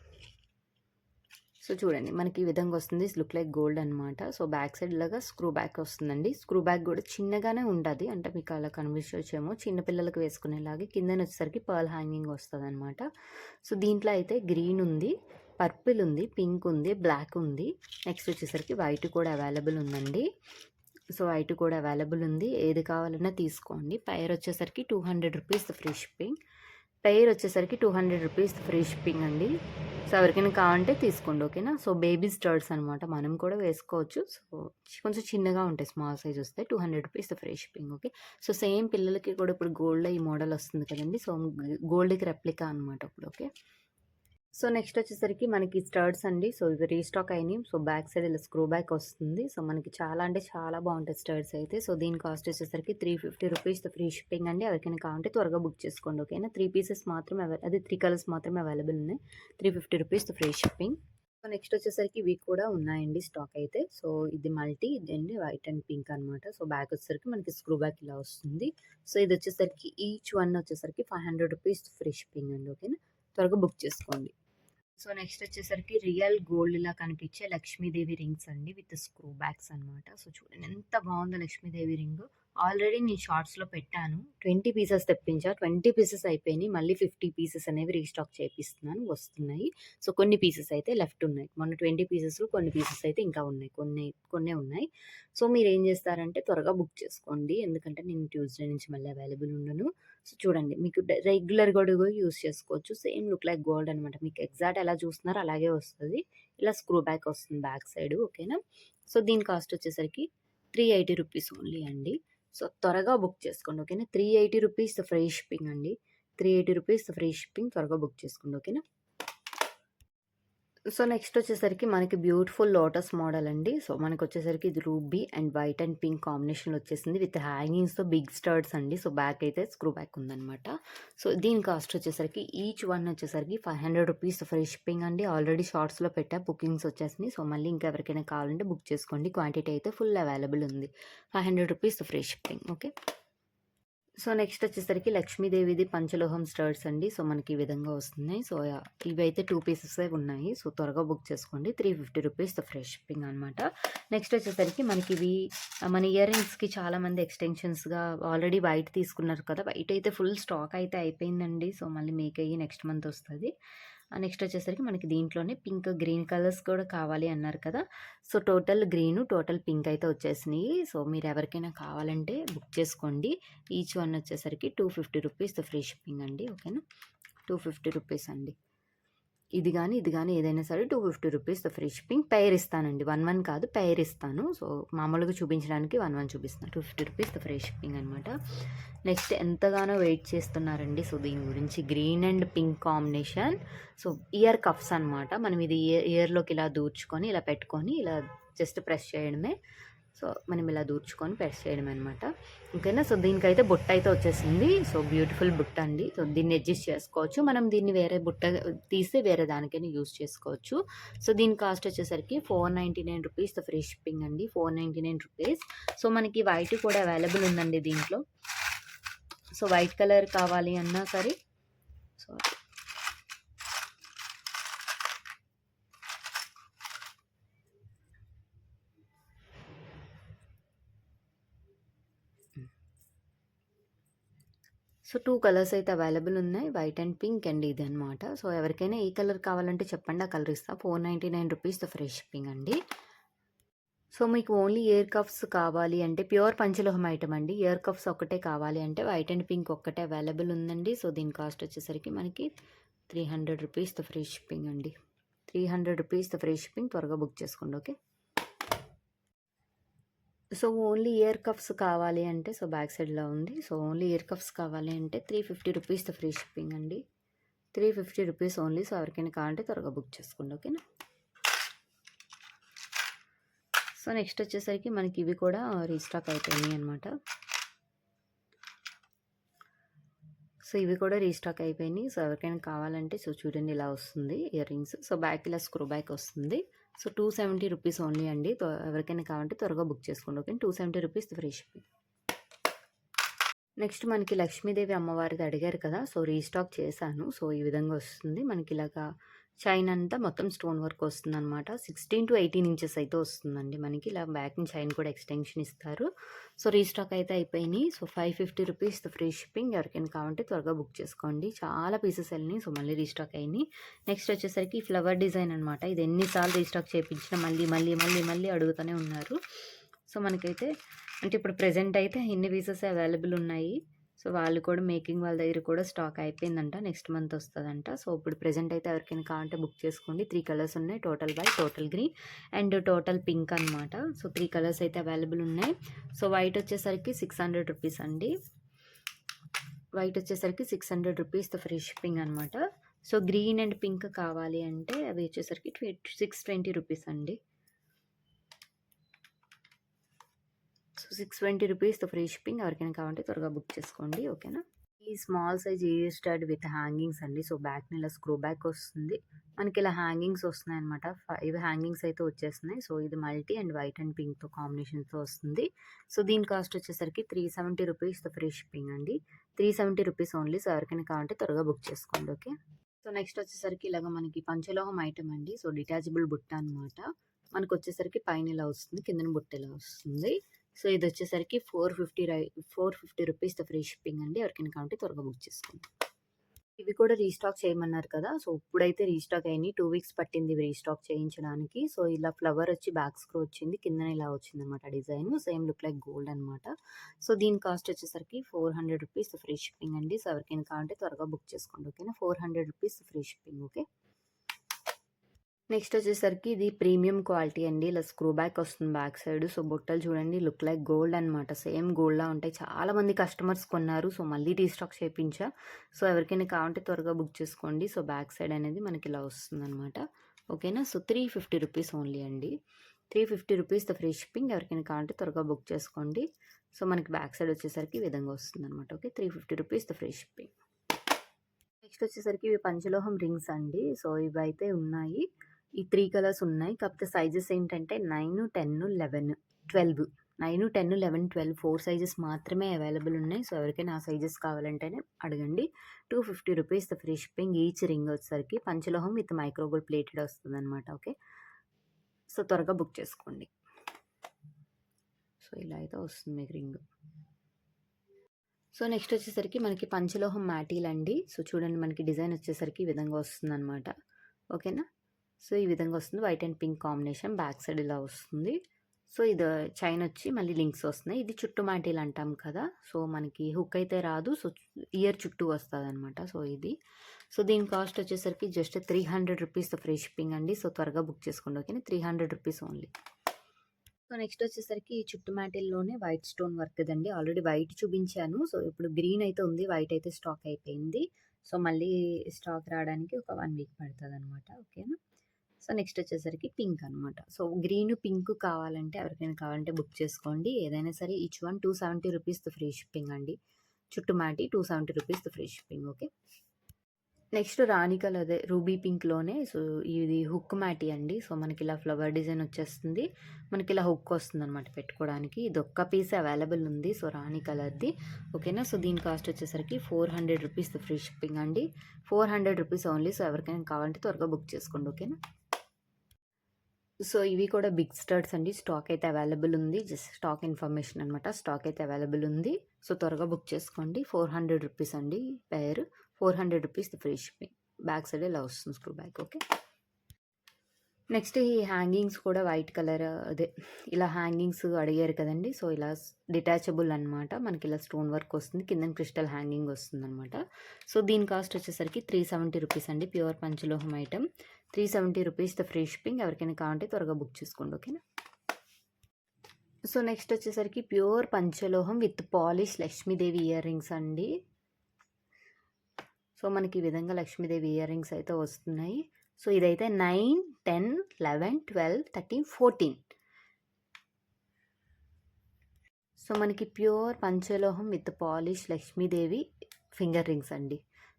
సో చూడండి మనకి ఈ విధంగా వస్తుంది. లుక్ లైక్ గోల్డ్ అనమాట. సో బ్యాక్ సైడ్ ఇలాగా స్క్రూ బ్యాక్ వస్తుందండి. స్క్రూ బ్యాక్ కూడా చిన్నగానే ఉంటుంది. అంటే మీకు అలా కనిపించవచ్చేమో. చిన్న పిల్లలకు వేసుకునేలాగా. కిందన వచ్చేసరికి పర్ల్ హ్యాంగింగ్ వస్తుంది అనమాట. సో దీంట్లో అయితే గ్రీన్ ఉంది, పర్పుల్ ఉంది, పింక్ ఉంది, బ్లాక్ ఉంది. నెక్స్ట్ వచ్చేసరికి వైట్ కూడా అవైలబుల్ ఉందండి. సో వైట్ కూడా అవైలబుల్ ఉంది. ఏది కావాలన్నా తీసుకోండి. పైర్ వచ్చేసరికి ₹200 ఫ్రీ షిప్పింగ్. పెయిర్ వచ్చేసరికి ₹200 ఫ్రీ షిప్పింగ్ అండి. సో ఎవరికైనా కావాలంటే తీసుకోండి. ఓకేనా. సో బేబీ స్టడ్స్ అనమాట. మనం కూడా వేసుకోవచ్చు. సో కొంచెం చిన్నగా ఉంటాయి. స్మాల్ సైజ్ వస్తాయి. ₹200 free shipping. Okay. So same పిల్లలకి కూడా ఇప్పుడు గోల్డ్‌లో ఈ మోడల్ వస్తుంది కదండి. సో గోల్డ్‌కి రెప్లికా అనమాట ఇప్పుడు. ఓకే. సో నెక్స్ట్ వచ్చేసరికి మనకి స్టడ్స్ అండి. సో ఇవి రీస్టాక్ అయినాయి. సో బ్యాక్ సైడ్ ఇలా స్క్రూ బ్యాక్ వస్తుంది. సో మనకి చాలా అంటే చాలా బాగుంటాయి స్టడ్స్ అయితే. సో దీని కాస్ట్ వచ్చేసరికి ₹350 ఫ్రీ షిప్పింగ్ అండి. ఎవరికైనా కావాలంటే త్వరగా బుక్ చేసుకోండి. ఓకేనా. 3 పీసెస్ మాత్రమే అది 3 కలర్స్ మాత్రమే అవైలబుల్ ఉన్నాయి. ₹350 ఫ్రీ షిప్పింగ్. సో నెక్స్ట్ వచ్చేసరికి ఇవి కూడా ఉన్నాయండి స్టాక్ అయితే. సో ఇది మల్టీ, ఇదండి వైట్ అండ్ పింక్ అనమాట. సో బ్యాక్ వచ్చేసరికి మనకి స్క్రూ బ్యాక్ ఇలా వస్తుంది. సో ఇది వచ్చేసరికి ఈచ్ వన్ వచ్చేసరికి ₹500 ఫ్రీ షిప్పింగ్ అండి. ఓకేనా. త్వరగా బుక్ చేసుకోండి. సో నెక్స్ట్ వచ్చేసరికి రియల్ గోల్డ్‌లా కనిపించే లక్ష్మీదేవి రింగ్స్ అండి విత్ స్క్రూ బ్యాక్స్ అనమాట. సో చూడండి ఎంత బాగుందో లక్ష్మీదేవి రింగ్. ఆల్రెడీ నేను షార్ట్స్‌లో పెట్టాను. 20 పీసెస్ తెప్పించా. 20 పీసెస్ అయిపోయినాయి. మళ్ళీ 50 పీసెస్ అనేవి రీస్టాక్ చేపిస్తున్నాను. వస్తున్నాయి. సో కొన్ని పీసెస్ అయితే లెఫ్ట్ ఉన్నాయి. మొన్న 20 పీసెస్‌లో కొన్ని పీసెస్ అయితే ఇంకా ఉన్నాయి. కొన్నే ఉన్నాయి. సో మీరేం చేస్తారంటే త్వరగా బుక్ చేసుకోండి. ఎందుకంటే నేను ట్యూస్‌డే నుంచి మళ్ళీ అవైలబుల్ ఉండను. సో చూడండి మీకు రెగ్యులర్‌గా కూడా యూజ్ చేసుకోవచ్చు. సేమ్ లుక్ లైక్ గోల్డ్ అనమాట. మీకు ఎగ్జాక్ట్ ఎలా చూస్తున్నారో అలాగే వస్తది. ఇలా స్క్రూ బ్యాక్ వస్తుంది బ్యాక్ సైడ్. ఓకేనా. సో దీని కాస్ట్ వచ్చేసరికి ₹380 ఓన్లీ అండి. సో త్వరగా బుక్ చేసుకోండి. ఓకేనా. ₹380 ఫ్రీ షిప్పింగ్ అండి. ₹380 ఫ్రీ షిప్పింగ్. త్వరగా బుక్ చేసుకోండి. ఓకేనా. సో, నెక్స్టొచ్చేసరికి మనకి బ్యూటిఫుల్ లోటస్ మోడల్ అండి. సో, మనకొచ్చేసరికి ఇది ruby and white and pink కాంబినేషన్‌లో వచ్చేసింది. విత్ హ్యాంగింగ్స్‌తో బిగ్ స్టడ్స్ అండి. సో, బ్యాక్ అయితే స్క్రూ బ్యాక్ ఉందనమాట. సో, దీని కాస్ట్ వచ్చేసరికి ఈచ్ వన్ వచ్చేసరికి ₹500 ఫ్రీ షిప్పింగ్ అండి. ఆల్రెడీ షార్ట్స్‌లో పెట్టా, బుకింగ్స్ వచ్చేసినాయి. సో, మళ్ళీ ఇంకా ఎవరికైనా కావాలంటే బుక్ చేసుకోండి. క్వాంటిటీ అయితే ఫుల్ అవైలబుల్ ఉంది. ₹500 free shipping. Okay. So, next వచ్చేసరికి లక్ష్మీదేవిది పంచలోహం స్టడ్స్ అండి. సో, మనకి ఈ విధంగా వస్తున్నాయి. సో, ఇవైతే 2 పీసెసే ఉన్నాయి. సో, త్వరగా బుక్ చేసుకోండి. ₹350 ఫ్రీ షిప్పింగ్ అనమాట. నెక్స్ట్ వచ్చేసరికి మనకి ఇవి మన ఇయర్ రింగ్స్‌కి చాలామంది ఎక్స్‌టెన్షన్స్‌గా ఆల్రెడీ వైట్ తీసుకున్నారు కదా! వైట్ అయితే ఫుల్ స్టాక్ అయితే అయిపోయిందండి. సో, మళ్ళీ మీకయ్యి నెక్స్ట్ మంత్ వస్తది. నెక్స్ట్ వచ్చేసరికి మనకి దీంట్లోనే పింక్, గ్రీన్ కలర్స్ కూడా కావాలి అన్నారు కదా! So, total green, total pink అయితే వచ్చేసినాయి. సో, మీరు ఎవరికైనా కావాలంటే బుక్ చేసుకోండి. ఈచ్ వన్ వచ్చేసరికి ₹250 ఫ్రీ షిప్పింగ్ అండి. ఓకేనా? ₹250 అండి. ఇది గానీ ఏదైనా సరే ₹250 ఫ్రీ షిప్పింగ్. పెయిర్ ఇస్తానండి. 1 కాదు, పెయిర్ ఇస్తాను. సో, మామూలుగా చూపించడానికి 1 చూపిస్తాను. ₹250 ఫ్రీ షిప్పింగ్ అనమాట. నెక్స్ట్ ఎంతగానో వెయిట్ చేస్తున్నారండి. సో, దీని గురించి green and pink combination. So, year cuffs అనమాట. మనం ఇది ఇయర్‌లోకి ఇలా దూర్చుకొని, ఇలా పెట్టుకొని, ఇలా జస్ట్ ప్రెస్ చేయడమే. సో, మనం ఇలా దూర్చుకొని ప్రెస్ చేయడమే అనమాట. ఓకేనా? సో, దీనికైతే బుట్ట అయితే వచ్చేసింది. సో, బ్యూటిఫుల్ బుట్ట అండి. సో, దీన్ని అడ్జస్ట్ చేసుకోవచ్చు. మనం దీన్ని వేరే బుట్ట తీసి వేరే దానికైనా యూజ్ చేసుకోవచ్చు. సో, దీని కాస్ట్ వచ్చేసరికి ₹499 ఫ్రీ షిప్పింగ్ అండి. ₹499. సో, మనకి వైట్ కూడా అవైలబుల్ ఉందండి దీంట్లో. సో, వైట్ కలర్ కావాలి అన్నా సరే సారీ. సో, 2 కలర్స్ అయితే అవైలబుల్ ఉన్నాయి. వైట్ అండ్ పింక్ అండ్ ఇది అనమాట. సో, ఎవరికైనా ఏ కలర్ కావాలంటే చెప్పండి. ఆ కలర్ ఇస్తా. ₹499 ఫ్రీ షిప్పింగ్ అండి. సో, మీకు ఓన్లీ ఇయర్ కఫ్స్ కావాలి అంటే ప్యూర్ పంచలోహం ఐటమ్ అండి. ఇయర్ కఫ్స్ ఒక్కటే కావాలి అంటే వైట్ అండ్ పింక్ ఒక్కటే అవైలబుల్ ఉందండి. సో, దీని కాస్ట్ వచ్చేసరికి మనకి ₹300 ఫ్రీ షిప్పింగ్ అండి. ₹300 ఫ్రీ షిప్పింగ్. త్వరగా బుక్ చేసుకోండి. Okay. So, only year cuffs కావాలి అంటే సో, బ్యాక్ సైడ్‌లో ఉంది. సో, ఓన్లీ ఇయర్ కఫ్స్ కావాలి అంటే ₹350 ఫ్రీ షిప్పింగ్ అండి. ₹350 ఓన్లీ. సో, ఎవరికైనా కావాలంటే త్వరగా బుక్ చేసుకోండి. ఓకేనా? సో, నెక్స్ట్ వచ్చేసరికి మనకి ఇవి కూడా రీస్టాక్ అయిపోయినాయి అనమాట. సో, ఇవి కూడా రీస్టాక్ అయిపోయినాయి. సో, ఎవరికైనా కావాలంటే సో, చూడండి ఇలా వస్తుంది ఇయర్ రింగ్స్. సో, బ్యాక్ ఇలా స్క్రూ బ్యాక్ వస్తుంది. సో, ₹270 ఓన్లీ అండి. ఎవరికైనా కావాలంటే త్వరగా బుక్ చేసుకోండి. ఓకే. ₹270 free shipping. నెక్స్ట్ మనకి లక్ష్మీదేవి అమ్మవారిది అడిగారు కదా! సో, రీస్టాక్ చేశాను. సో, ఈ విధంగా వస్తుంది. మనకి ఇలాగా చైన్ అంతా మొత్తం స్టోన్ వర్క్ వస్తుందనమాట. 16-18 ఇంచెస్ అయితే వస్తుందండి మనకి. ఇలా బ్యాక్‌ని చైన్ కూడా ఎక్స్‌టెన్షన్ ఇస్తారు. సో, రీస్టాక్ అయితే అయిపోయినాయి. So, ₹550 free shipping. ఎవరికైనా కావాలంటే త్వరగా బుక్ చేసుకోండి. చాలా పీసెస్ వెళ్ళినాయి. సో, మళ్ళీ రీస్టాక్ అయినాయి. నెక్స్ట్ వచ్చేసరికి ఫ్లవర్ డిజైన్ అనమాట. ఇది ఎన్ని సార్లు రీస్టాక్ చేపించినా మళ్ళీ అడుగుతూనే ఉన్నారు. సో, మనకైతే అంటే ఇప్పుడు ప్రెజెంట్ అయితే ఇన్ని పీసెస్ అవైలబుల్ ఉన్నాయి. సో, వాళ్ళు కూడా మేకింగ్ వాళ్ళ దగ్గర కూడా స్టాక్ అయిపోయిందంట. నెక్స్ట్ మంత్ వస్తదంట. సో, ఇప్పుడు ప్రెజెంట్ అయితే ఎవరికైనా కావాలంటే బుక్ చేసుకోండి. 3 కలర్స్ ఉన్నాయి. Total white, total green and total pink అనమాట. సో, 3 కలర్స్ అయితే అవైలబుల్ ఉన్నాయి. సో, వైట్ వచ్చేసరికి ₹600 అండి. వైట్ వచ్చేసరికి ₹600 ఫ్రీ షిప్పింగ్ అనమాట. సో, గ్రీన్ అండ్ పింక్ కావాలి అంటే అవి వచ్చేసరికి ₹620 అండి. So, ₹620 free shipping. ఎవరికైనా కావాలంటే త్వరగా బుక్ చేసుకోండి. ఓకేనా? ఈ small size year stud with hangings అండి. సో, బ్యాక్‌ని ఇలా స్క్రూ బ్యాక్ వస్తుంది. మనకి ఇలా హ్యాంగింగ్స్ వస్తున్నాయన్నమాట. 5 హ్యాంగింగ్స్ అయితే వచ్చేస్తున్నాయి. సో, ఇది మల్టీ అండ్ వైట్ అండ్ పింక్‌తో కాంబినేషన్‌తో వస్తుంది. సో, దీని కాస్ట్ వచ్చేసరికి ₹370 ఫ్రీ షిప్పింగ్ అండి. ₹370 ఓన్లీ. సో, ఎవరికైనా కావాలంటే త్వరగా బుక్ చేసుకోండి. ఓకే. సో, నెక్స్ట్ వచ్చేసరికి ఇలాగ మనకి పంచలోహం ఐటమ్ అండి. సో, డిటాచబుల్ బుట్ట అనమాట. మనకొచ్చేసరికి పైన ఇలా వస్తుంది. కిందన బుట్ట ఇలా వస్తుంది. సో, ఇదొచ్చేసరికి ₹450 ఫ్రీ షిప్పింగ్ అండి. ఎవరికైనా కావాలంటే త్వరగా బుక్ చేసుకోండి. ఇవి కూడా రీస్టాక్ చేయమన్నారు కదా! సో, ఇప్పుడైతే రీస్టాక్ అయినాయి. 2 వీక్స్ పట్టింది ఇవి రీస్టాక్ చేయించడానికి. సో, ఇలా ఫ్లవర్ వచ్చి బ్యాక్ స్క్రూ వచ్చింది. కిందన ఇలా వచ్చిందనమాట design. Same look like gold అనమాట. సో, దీని కాస్ట్ వచ్చేసరికి ₹400 ఫ్రీ షిప్పింగ్ అండి. సో, ఎవరికైనా కావాలంటే త్వరగా బుక్ చేసుకోండి. ఓకేనా? ₹400 ఫ్రీ షిప్పింగ్. ఓకే. నెక్స్ట్ వచ్చేసరికి ఇది ప్రీమియం క్వాలిటీ అండి. ఇలా స్క్రూ బ్యాక్ వస్తుంది బ్యాక్ సైడ్. సో, బుట్టలు చూడండి లుక్ లైక్ గోల్డ్ అనమాట. సేమ్ గోల్డ్‌లా ఉంటాయి. చాలామంది కస్టమర్స్ కొన్నారు. సో, మళ్ళీ రీస్టాక్ చేపించా. సో, ఎవరికైనా కావాలంటే త్వరగా బుక్ చేసుకోండి. సో, బ్యాక్ సైడ్ అనేది మనకి ఇలా వస్తుందనమాట. ఓకేనా. సో 350 రూపీస్ ఓన్లీ అండి. 350 రూపీస్‌తో ఫ్రీ షిప్పింగ్. ఎవరికైనా కావాలంటే త్వరగా బుక్ చేసుకోండి. సో మనకి బ్యాక్ సైడ్ వచ్చేసరికి ఈ విధంగా వస్తుందనమాట. ఓకే. 350 రూపీస్‌తో ఫ్రీ షిప్పింగ్. నెక్స్ట్ వచ్చేసరికి ఇవి పంచలోహం రింగ్స్ అండి. సో ఇవైతే ఉన్నాయి. ఈ 3 కలర్స్ ఉన్నాయి. కాకపోతే సైజెస్ ఏంటంటే 9, 10, 11, 12. 9, 10, 11, 12 4 సైజెస్ మాత్రమే అవైలబుల్ ఉన్నాయి. సో ఎవరికైనా ఆ సైజెస్ కావాలంటేనే అడగండి. 250 rupees free shipping. Each ring వచ్చేసరికి పంచలోహం విత్ మైక్రోగోల్డ్ ప్లేటెడ్ వస్తుందనమాట. ఓకే. సో త్వరగా బుక్ చేసుకోండి. సో ఇలా అయితే వస్తుంది మీకు రింగ్. సో నెక్స్ట్ వచ్చేసరికి మనకి పంచలోహం మ్యాటీలండి. సో చూడండి మనకి డిజైన్ వచ్చేసరికి ఈ విధంగా వస్తుందనమాట. ఓకేనా. సో ఈ విధంగా వస్తుంది. White and pink combination. Back side ఇలా వస్తుంది. సో ఇది చైన్ వచ్చి మళ్ళీ లింక్స్ వస్తున్నాయి. ఇది చుట్టు మ్యాటీలు అంటాం కదా. సో మనకి హుక్ అయితే రాదు. సో ఇయర్ చుట్టూ వస్తుంది అనమాట. సో ఇది. సో దీని కాస్ట్ వచ్చేసరికి జస్ట్ 300 రూపీస్తో ఫ్రీ షిప్పింగ్ అండి. సో త్వరగా బుక్ చేసుకోండి. ఓకేనా. 300 రూపీస్ ఓన్లీ. సో నెక్స్ట్ వచ్చేసరికి ఈ చుట్టు మ్యాటిల్లోనే వైట్ స్టోన్ వర్క్ కదండి. ఆల్రెడీ వైట్ చూపించాను. సో ఇప్పుడు గ్రీన్ అయితే ఉంది. వైట్ అయితే స్టాక్ అయిపోయింది. సో మళ్ళీ స్టాక్ రావడానికి ఒక 1 వీక్ పడుతుందనమాట. ఓకేనా. సో నెక్స్ట్ వచ్చేసరికి పింక్ అనమాట. సో గ్రీన్ పింక్ కావాలంటే ఎవరికైనా కావాలంటే బుక్ చేసుకోండి. ఏదైనా సరే ఈచ్ వన్ 270 రూపీస్తో ఫ్రీ షిప్పింగ్ అండి. చుట్టు మ్యాటి 270 రూపీస్తో ఫ్రీ షిప్పింగ్. ఓకే. నెక్స్ట్ రాణి కలర్ అదే రూబీ పింక్‌లోనే సో ఇది హుక్ మ్యాటీ అండి. సో మనకి ఇలా ఫ్లవర్ డిజైన్ వచ్చేస్తుంది. మనకి ఇలా హుక్ వస్తుందనమాట పెట్టుకోవడానికి. ఇది ఒక్క పీస్ అవైలబుల్ ఉంది. సో రాణి కలర్‌ది. ఓకేనా. సో దీని కాస్ట్ వచ్చేసరికి 400 రూపీస్ ఫ్రీ షిప్పింగ్ అండి. 400 రూపీస్ ఓన్లీ. సో ఎవరికైనా కావాలంటే త్వరగా బుక్ చేసుకోండి. ఓకేనా. సో ఇవి కూడా బిగ్ స్టడ్స్ అండి. స్టాక్ అయితే అవైలబుల్ ఉంది. జస్ట్ స్టాక్ ఇన్ఫర్మేషన్ అనమాట. స్టాక్ అయితే అవైలబుల్ ఉంది. సో త్వరగా బుక్ చేసుకోండి. 400 రూపీస్ అండి pair. 400 rupees free shipping. Back side ఇలా వస్తుంది స్క్రూ బ్యాక్. ఓకే. నెక్స్ట్ ఈ హ్యాంగింగ్స్ కూడా వైట్ కలర్ అదే ఇలా హ్యాంగింగ్స్ అడిగారు కదండి. సో ఇలా డిటాచబుల్ అనమాట. మనకి ఇలా స్టోన్ వర్క్ వస్తుంది. కింద క్రిస్టల్ హ్యాంగింగ్ వస్తుంది అనమాట. సో దీని కాస్ట్ వచ్చేసరికి 370 రూపీస్ అండి. ప్యూర్ పంచలోహం ఐటమ్. 370 rupees free shipping. ఎవరికైనా కావాలంటే త్వరగా బుక్ చేసుకోండి. ఓకేనా. సో నెక్స్ట్ వచ్చేసరికి ప్యూర్ పంచలోహం with polish Lakshmidevi ear rings అండి. సో మనకి ఈ విధంగా లక్ష్మీదేవి ఇయర్ రింగ్స్ అయితే వస్తున్నాయి. సో ఇదైతే 9, 10, 11, 12, 13, 14. సో మనకి ప్యూర్ పంచలోహం with polish Lakshmidevi finger rings అండి.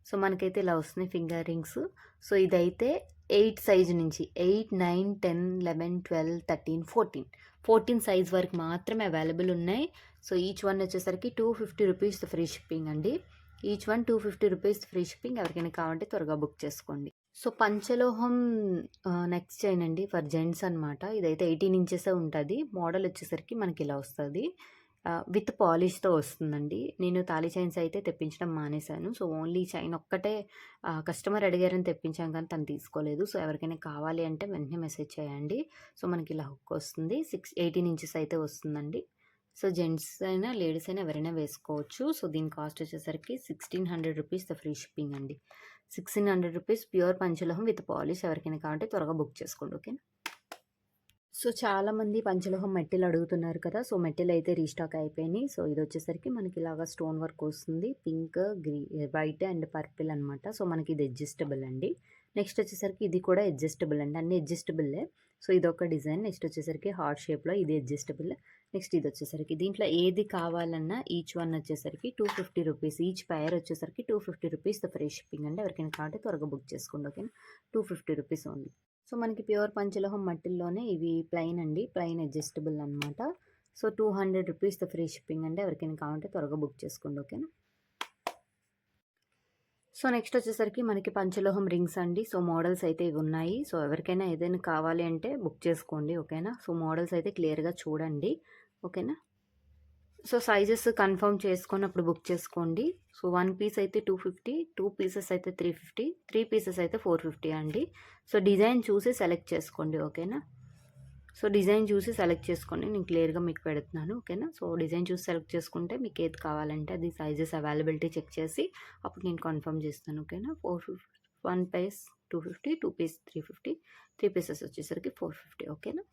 సో మనకైతే ఇలా వస్తున్నాయి ఫింగర్ రింగ్స్. సో ఇదైతే 8 సైజు నుంచి 8, 9, 10, 11, 12, 13, 14 సైజ్ వరకు మాత్రమే అవైలబుల్ ఉన్నాయి. సో ఈచ్ వన్ వచ్చేసరికి 250 రూపీస్ ఫ్రీ షిప్పింగ్ అండి. Each one 250 rupees free shipping. ఎవరికైనా కావాలంటే త్వరగా బుక్ చేసుకోండి. సో పంచలోహం నెక్స్ట్ చైన్ అండి ఫర్ జెంట్స్ అనమాట. ఇదైతే 18 ఇంచెసే ఉంటుంది. మోడల్ వచ్చేసరికి మనకి ఇలా వస్తుంది. విత్ పాలిష్తో వస్తుందండి. నేను తాళీ చైన్స్ అయితే తెప్పించడం మానేశాను. సో ఓన్లీ చైన్ ఒక్కటే కస్టమర్ అడిగారని తెప్పించాం కానీ తను తీసుకోలేదు. సో ఎవరికైనా కావాలి అంటే వెంటనే మెసేజ్ చేయండి. సో మనకి ఇలా హుక్ వస్తుంది. 18 ఇంచెస్ అయితే వస్తుందండి. సో జెంట్స్ అయినా లేడీస్ అయినా ఎవరైనా వేసుకోవచ్చు. సో దీని కాస్ట్ వచ్చేసరికి 1600 రూపీస్ ఫ్రీ షిప్పింగ్ అండి. 1600 రూపీస్ ప్యూర్ పంచలోహం విత్ పాలిష్. ఎవరికైనా కావాలంటే త్వరగా బుక్ చేసుకోండి. ఓకేనా. సో చాలామంది పంచలోహం మెట్టెలు అడుగుతున్నారు కదా. సో మెట్టెలు అయితే రీస్టాక్ అయిపోయినాయి. సో ఇది వచ్చేసరికి మనకి ఇలాగా స్టోన్ వర్క్ వస్తుంది. పింక్, వైట్ అండ్ పర్పుల్ అనమాట. సో మనకి ఇది అడ్జస్టబుల్ అండి. నెక్స్ట్ వచ్చేసరికి ఇది కూడా అడ్జస్టబుల్ అండి. అన్ని అడ్జస్టబుల్లే. సో ఇది ఒక డిజైన్. నెక్స్ట్ వచ్చేసరికి హార్ట్ షేప్లో ఇది అడ్జస్టబుల్. నెక్స్ట్ ఇది వచ్చేసరికి దీంట్లో ఏది కావాలన్నా ఈచ్ వన్ వచ్చేసరికి 250 రూపీస్. ఈచ్ పైర్ వచ్చేసరికి 250 రూపీస్ ఫ్రీ షిప్పింగ్ అండి. ఎవరికైనా కావాలంటే త్వరగా బుక్ చేసుకోండి. ఓకేనా. 250 రూపీస్ ఓన్లీ. సో మనకి ప్యూర్ పంచలోహం మట్టిల్లోనే ఇవి ప్లెయిన్ అండి. ప్లెయిన్ అడ్జస్టబుల్ అనమాట. సో 200 రూపీస్ ఫ్రీ షిప్పింగ్ అండి. ఎవరికైనా కావాలంటే త్వరగా బుక్ చేసుకోండి. ఓకేనా. సో నెక్స్ట్ వచ్చేసరికి మనకి పంచలోహం రింగ్స్ అండి. సో మోడల్స్ అయితే ఇవి ఉన్నాయి. సో ఎవరికైనా ఏదైనా కావాలి అంటే బుక్ చేసుకోండి. ఓకేనా. సో మోడల్స్ అయితే క్లియర్గా చూడండి. ఓకేనా. సో సైజెస్ కన్ఫర్మ్ చేసుకొని అప్పుడు బుక్ చేసుకోండి. సో 1 పీస్ అయితే 250, 2 పీసెస్ అయితే 350, 3 పీసెస్ అయితే 450 అండి. సో డిజైన్ చూసి సెలెక్ట్ చేసుకోండి. ఓకేనా. సో డిజైన్ చూసి సెలెక్ట్ చేసుకోండి. నేను క్లియర్గా మీకు పెడుతున్నాను. ఓకేనా. సో డిజైన్ చూసి సెలెక్ట్ చేసుకుంటే మీకు ఏది కావాలంటే అది సైజెస్ అవైలబిలిటీ చెక్ చేసి అప్పుడు నేను కన్ఫర్మ్ చేస్తాను. ఓకేనా. 450 1 పీస్ 250, 2 పీస్ 350, 3 పీసెస్ వచ్చేసరికి 450. ఓకేనా.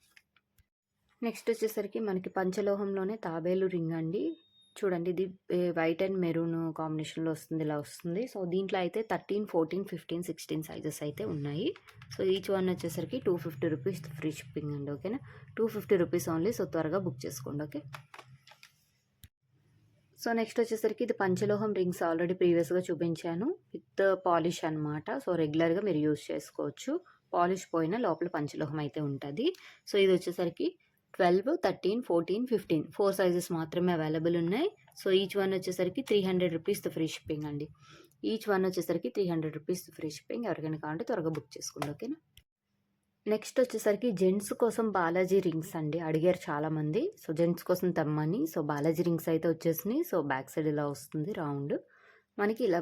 నెక్స్ట్ వచ్చేసరికి మనకి పంచలోహంలోనే తాబేలు రింగ్ అండి. చూడండి ఇది వైట్ అండ్ మెరూన్ కాంబినేషన్‌లో వస్తుంది. ఇలా వస్తుంది. సో, దీంట్లో అయితే 13, 14, 15, 16 సైజెస్ అయితే ఉన్నాయి. సో, ఈచ్ వన్ వచ్చేసరికి 250 రూపీస్ ఫ్రీ షిప్పింగ్ అండి. ఓకేనా? 250 రూపీస్ ఓన్లీ. సో, త్వరగా బుక్ చేసుకోండి. ఓకే. సో, నెక్స్ట్ వచ్చేసరికి ఇది పంచలోహం రింగ్స్ ఆల్రెడీ ప్రీవియస్‌గా చూపించాను. విత్ పాలిష్ అనమాట. సో, రెగ్యులర్‌గా మీరు యూజ్ చేసుకోవచ్చు. పాలిష్ పోయిన లోపల పంచలోహం అయితే ఉంటది. సో, ఇది వచ్చేసరికి 12, 13, 14, 15 4 సైజెస్ మాత్రమే అవైలబుల్ ఉన్నాయి. సో, ఈచ్ వన్ వచ్చేసరికి 300 రూపీస్‌తో ఫ్రీ షిప్పింగ్ అండి. ఈచ్ వన్ వచ్చేసరికి 300 రూపీస్ ఫ్రీ షిప్పింగ్. ఎవరికైనా కావాలంటే త్వరగా బుక్ చేసుకోండి. ఓకేనా? నెక్స్ట్ వచ్చేసరికి జెంట్స్ కోసం బాలాజీ రింగ్స్ అండి. అడిగారు చాలామంది. సో, జెంట్స్ కోసం తెమ్మని. సో, బాలాజీ రింగ్స్ అయితే వచ్చేసినాయి. సో, బ్యాక్ సైడ్ ఇలా వస్తుంది రౌండ్. మనకి ఇలా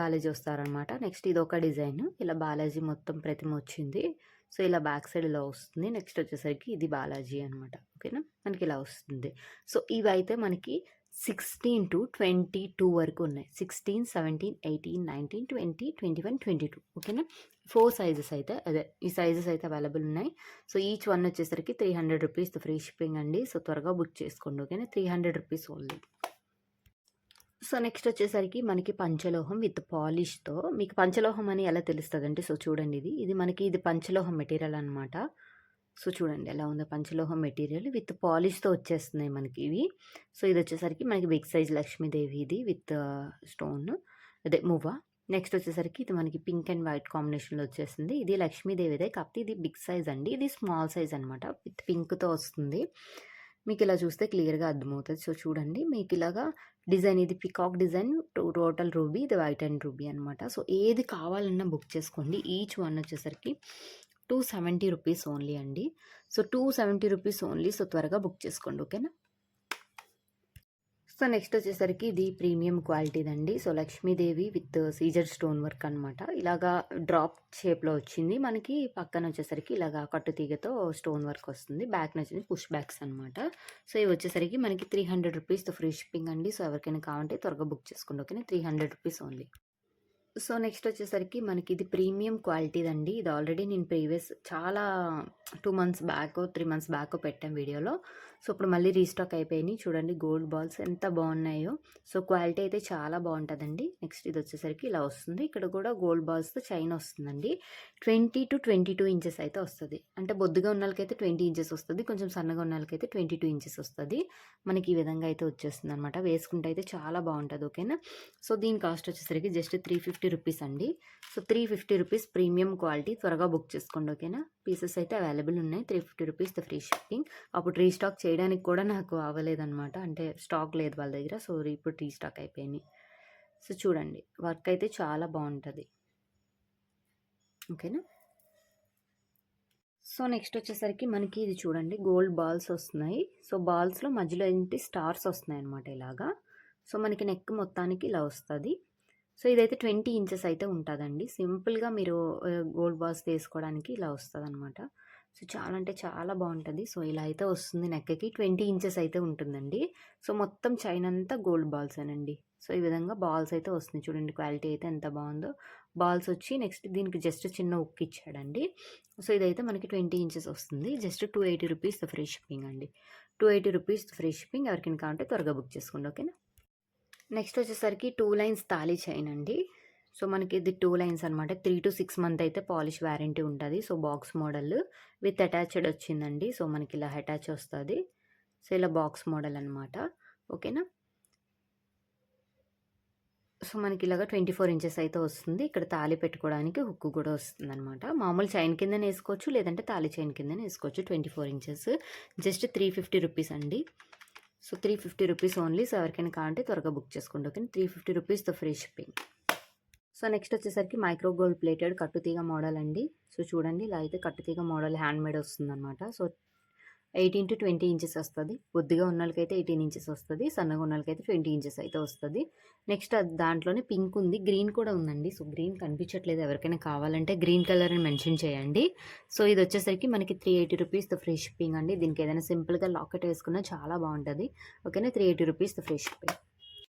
బాలాజీ వస్తారనమాట. నెక్స్ట్ ఇదొక డిజైన్. ఇలా బాలాజీ మొత్తం ప్రతిమ వచ్చింది. సో, ఇలా బ్యాక్ సైడ్ ఇలా వస్తుంది. నెక్స్ట్ వచ్చేసరికి ఇది బాలాజీ అనమాట. ఓకేనా? మనకి ఇలా వస్తుంది. సో, ఇవైతే మనకి 16-22 వరకు ఉన్నాయి. 16, 17, 18, 19, 20, 21, 22. ఓకేనా? 4 సైజెస్ అయితే అదే ఈ సైజెస్ అయితే అవైలబుల్ ఉన్నాయి. సో, ఈచ్ వన్ వచ్చేసరికి 300 రూపీస్ ఫ్రీ షిప్పింగ్ అండి. సో, త్వరగా బుక్ చేసుకోండి. ఓకేనా? 300 రూపీస్ ఓన్లీ. సో, నెక్స్ట్ వచ్చేసరికి మనకి పంచలోహం విత్ పాలిష్‌తో. మీకు పంచలోహం అని ఎలా తెలుస్తదంటే, సో, చూడండి ఇది మనకి ఇది పంచలోహం మెటీరియల్ అనమాట. సో, చూడండి ఎలా ఉందో పంచలోహం మెటీరియల్ విత్ పాలిష్‌తో వచ్చేస్తున్నాయి మనకి ఇవి. సో, ఇది వచ్చేసరికి మనకి బిగ్ సైజ్ లక్ష్మీదేవి ఇది విత్ స్టోన్ అదే మువ్వ. నెక్స్ట్ వచ్చేసరికి ఇది మనకి పింక్ అండ్ వైట్ కాంబినేషన్‌లో వచ్చేసింది. ఇది లక్ష్మీదేవిదే కాకపోతే ఇది బిగ్ సైజ్ అండి. ఇది స్మాల్ సైజ్ అనమాట. విత్ పింక్‌తో వస్తుంది. మీకు ఇలా చూస్తే క్లియర్‌గా అర్థమవుతది. సో, చూడండి మీకు ఇలాగా డిజైన్ ఇది పికాక్ డిజైన్ టోటల్ రూబీ, ఇది వైట్ అండ్ రూబీ అనమాట. సో, ఏది కావాలన్నా బుక్ చేసుకోండి. ఈచ్ వన్ వచ్చేసరికి 270 రూపీస్ ఓన్లీ అండి. So, 270 rupees only. సో, త్వరగా బుక్ చేసుకోండి. ఓకేనా? సో, నెక్స్ట్ వచ్చేసరికి ఇది ప్రీమియం క్వాలిటీదండి. సో, లక్ష్మీదేవి విత్ సీజర్ స్టోన్ వర్క్ అనమాట. ఇలాగా డ్రాప్ షేప్‌లో వచ్చింది. మనకి పక్కన వచ్చేసరికి ఇలాగా కట్టుతీగతో స్టోన్ వర్క్ వస్తుంది. బ్యాక్‌న వచ్చేసి పుష్ బ్యాక్స్ అనమాట. సో, ఇవి వచ్చేసరికి మనకి 300 రూపీస్‌తో ఫ్రీ షిప్పింగ్ అండి. సో, ఎవరికైనా కావాలంటే త్వరగా బుక్ చేసుకోండి. ఓకేనా? 300 రూపీస్ ఓన్లీ. సో, నెక్స్ట్ వచ్చేసరికి మనకి ఇది ప్రీమియం క్వాలిటీదండి. ఇది ఆల్రెడీ నేను ప్రీవియస్ చాలా 2 మంత్స్ బ్యాకో, 3 మంత్స్ బ్యాకో పెట్టాం వీడియోలో. సో, ఇప్పుడు మళ్ళీ రీస్టాక్ అయిపోయినాయి. చూడండి గోల్డ్ బాల్స్ ఎంత బాగున్నాయో. సో, క్వాలిటీ అయితే చాలా బాగుంటుందండి. నెక్స్ట్ ఇది వచ్చేసరికి ఇలా వస్తుంది. ఇక్కడ కూడా గోల్డ్ బాల్స్‌తో చైన్ వస్తుందండి. 20-22 ఇంచెస్ అయితే వస్తది. అంటే బొద్దుగా ఉన్న వాళ్ళకైతే 20 ఇంచెస్ వస్తది. కొంచెం సన్నగా ఉన్న వాళ్ళకైతే 22 ఇంచెస్ వస్తది. మనకి ఈ విధంగా అయితే వచ్చేస్తుందనమాట. వేసుకుంటే అయితే చాలా బాగుంటది. ఓకేనా? సో, దీని కాస్ట్ వచ్చేసరికి జస్ట్ 350 రూపీస్ అండి. So, 350 rupees premium quality. త్వరగా బుక్ చేసుకోండి. ఓకేనా? పీసెస్ అయితే అవైలబుల్ ఉన్నాయి. 350 రూపీస్ ఫ్రీ షిప్పింగ్. అప్పుడు రీస్టాక్ చేయడానికి కూడా నాకు అవ్వలేదనమాట. అంటే స్టాక్ లేదు వాళ్ళ దగ్గర. సో, ఇప్పుడు రీస్టాక్ అయిపోయినాయి. సో, చూడండి వర్క్ అయితే చాలా బాగుంటుంది. ఓకేనా? సో, నెక్స్ట్ వచ్చేసరికి మనకి ఇది చూడండి గోల్డ్ బాల్స్ వస్తున్నాయి. సో, బాల్స్‌లో మధ్యలో ఏంటి స్టార్స్ వస్తున్నాయి అనమాట ఇలాగా. సో, మనకి నెక్ మొత్తానికి ఇలా వస్తుంది. సో, ఇదైతే 20 ఇంచెస్ అయితే ఉంటుందండి. సింపుల్‌గా మీరు గోల్డ్ బాల్స్ వేసుకోవడానికి ఇలా వస్తుందనమాట. సో, చాలా అంటే చాలా బాగుంటుంది. సో, ఇలా అయితే వస్తుంది నెక్కి. 20 ఇంచెస్ అయితే ఉంటుందండి. సో, మొత్తం చైన్ అంతా గోల్డ్ బాల్సేనండి. సో, ఈ విధంగా బాల్స్ అయితే వస్తున్నాయి. చూడండి క్వాలిటీ అయితే ఎంత బాగుందో. బాల్స్ వచ్చి నెక్స్ట్ దీనికి జస్ట్ చిన్న ఉక్ ఇచ్చాడండి. సో, ఇదైతే మనకి 20 ఇంచెస్ వస్తుంది. జస్ట్ 280 రూపీస్ ఫ్రీ షిప్పింగ్ అండి. 280 రూపీస్ ఫ్రీ షిప్పింగ్. ఎవరికైనా కావాలంటే త్వరగా బుక్ చేసుకోండి. ఓకేనా? నెక్స్ట్ వచ్చేసరికి 2 లైన్స్ తాళీ చైన్ అండి. సో, మనకి ఇది 2 లైన్స్ అనమాట. 3-6 మంత్ అయితే పాలిష్ వారంటీ ఉంటుంది. So, box model with attached వచ్చిందండి. సో, మనకి ఇలా అటాచ్ వస్తుంది. సో, ఇలా బాక్స్ మోడల్ అనమాట. ఓకేనా? సో, మనకి ఇలాగా 24 ఇంచెస్ అయితే వస్తుంది. ఇక్కడ తాళి పెట్టుకోవడానికి హుక్ కూడా వస్తుందనమాట. మామూలు చైన్ కిందనే వేసుకోవచ్చు, లేదంటే తాళి చైన్ కిందనే వేసుకోవచ్చు. 24 ఇంచెస్ జస్ట్ 350 రూపీస్ అండి. So, 350 rupees only. సో, ఎవరికైనా కావాలంటే త్వరగా బుక్ చేసుకోండి. ఓకే? 350 రూపీస్‌తో ఫ్రీ షిప్పింగ్. సో, నెక్స్ట్ వచ్చేసరికి మైక్రో గోల్డ్ ప్లేటెడ్ కట్టుతీగ మోడల్ అండి. సో, చూడండి ఇలా అయితే కట్టుతీగ మోడల్ హ్యాండ్ మేడ్ వస్తుందన్నమాట. సో, 18-20 ఇంచెస్ వస్తుంది. బొద్దుగా ఉన్న వాళ్ళకైతే 18 ఇంచెస్ వస్తుంది. సన్నగా ఉన్న వాళ్ళకైతే 20 ఇంచెస్ అయితే వస్తుంది. నెక్స్ట్ దాంట్లోనే పింక్ ఉంది, గ్రీన్ కూడా ఉందండి. సో, గ్రీన్ కనిపించట్లేదు. ఎవరికైనా కావాలంటే గ్రీన్ కలర్ అని మెన్షన్ చేయండి. సో, ఇది వచ్చేసరికి మనకి 380 రూపీస్‌తో ఫ్రీ షిప్పింగ్ అండి. దీనికి ఏదైనా సింపుల్గా లాకెట్ వేసుకున్నా చాలా బాగుంటుంది. ఓకేనా? 380 రూపీస్‌తో ఫ్రీ షిప్పింగ్.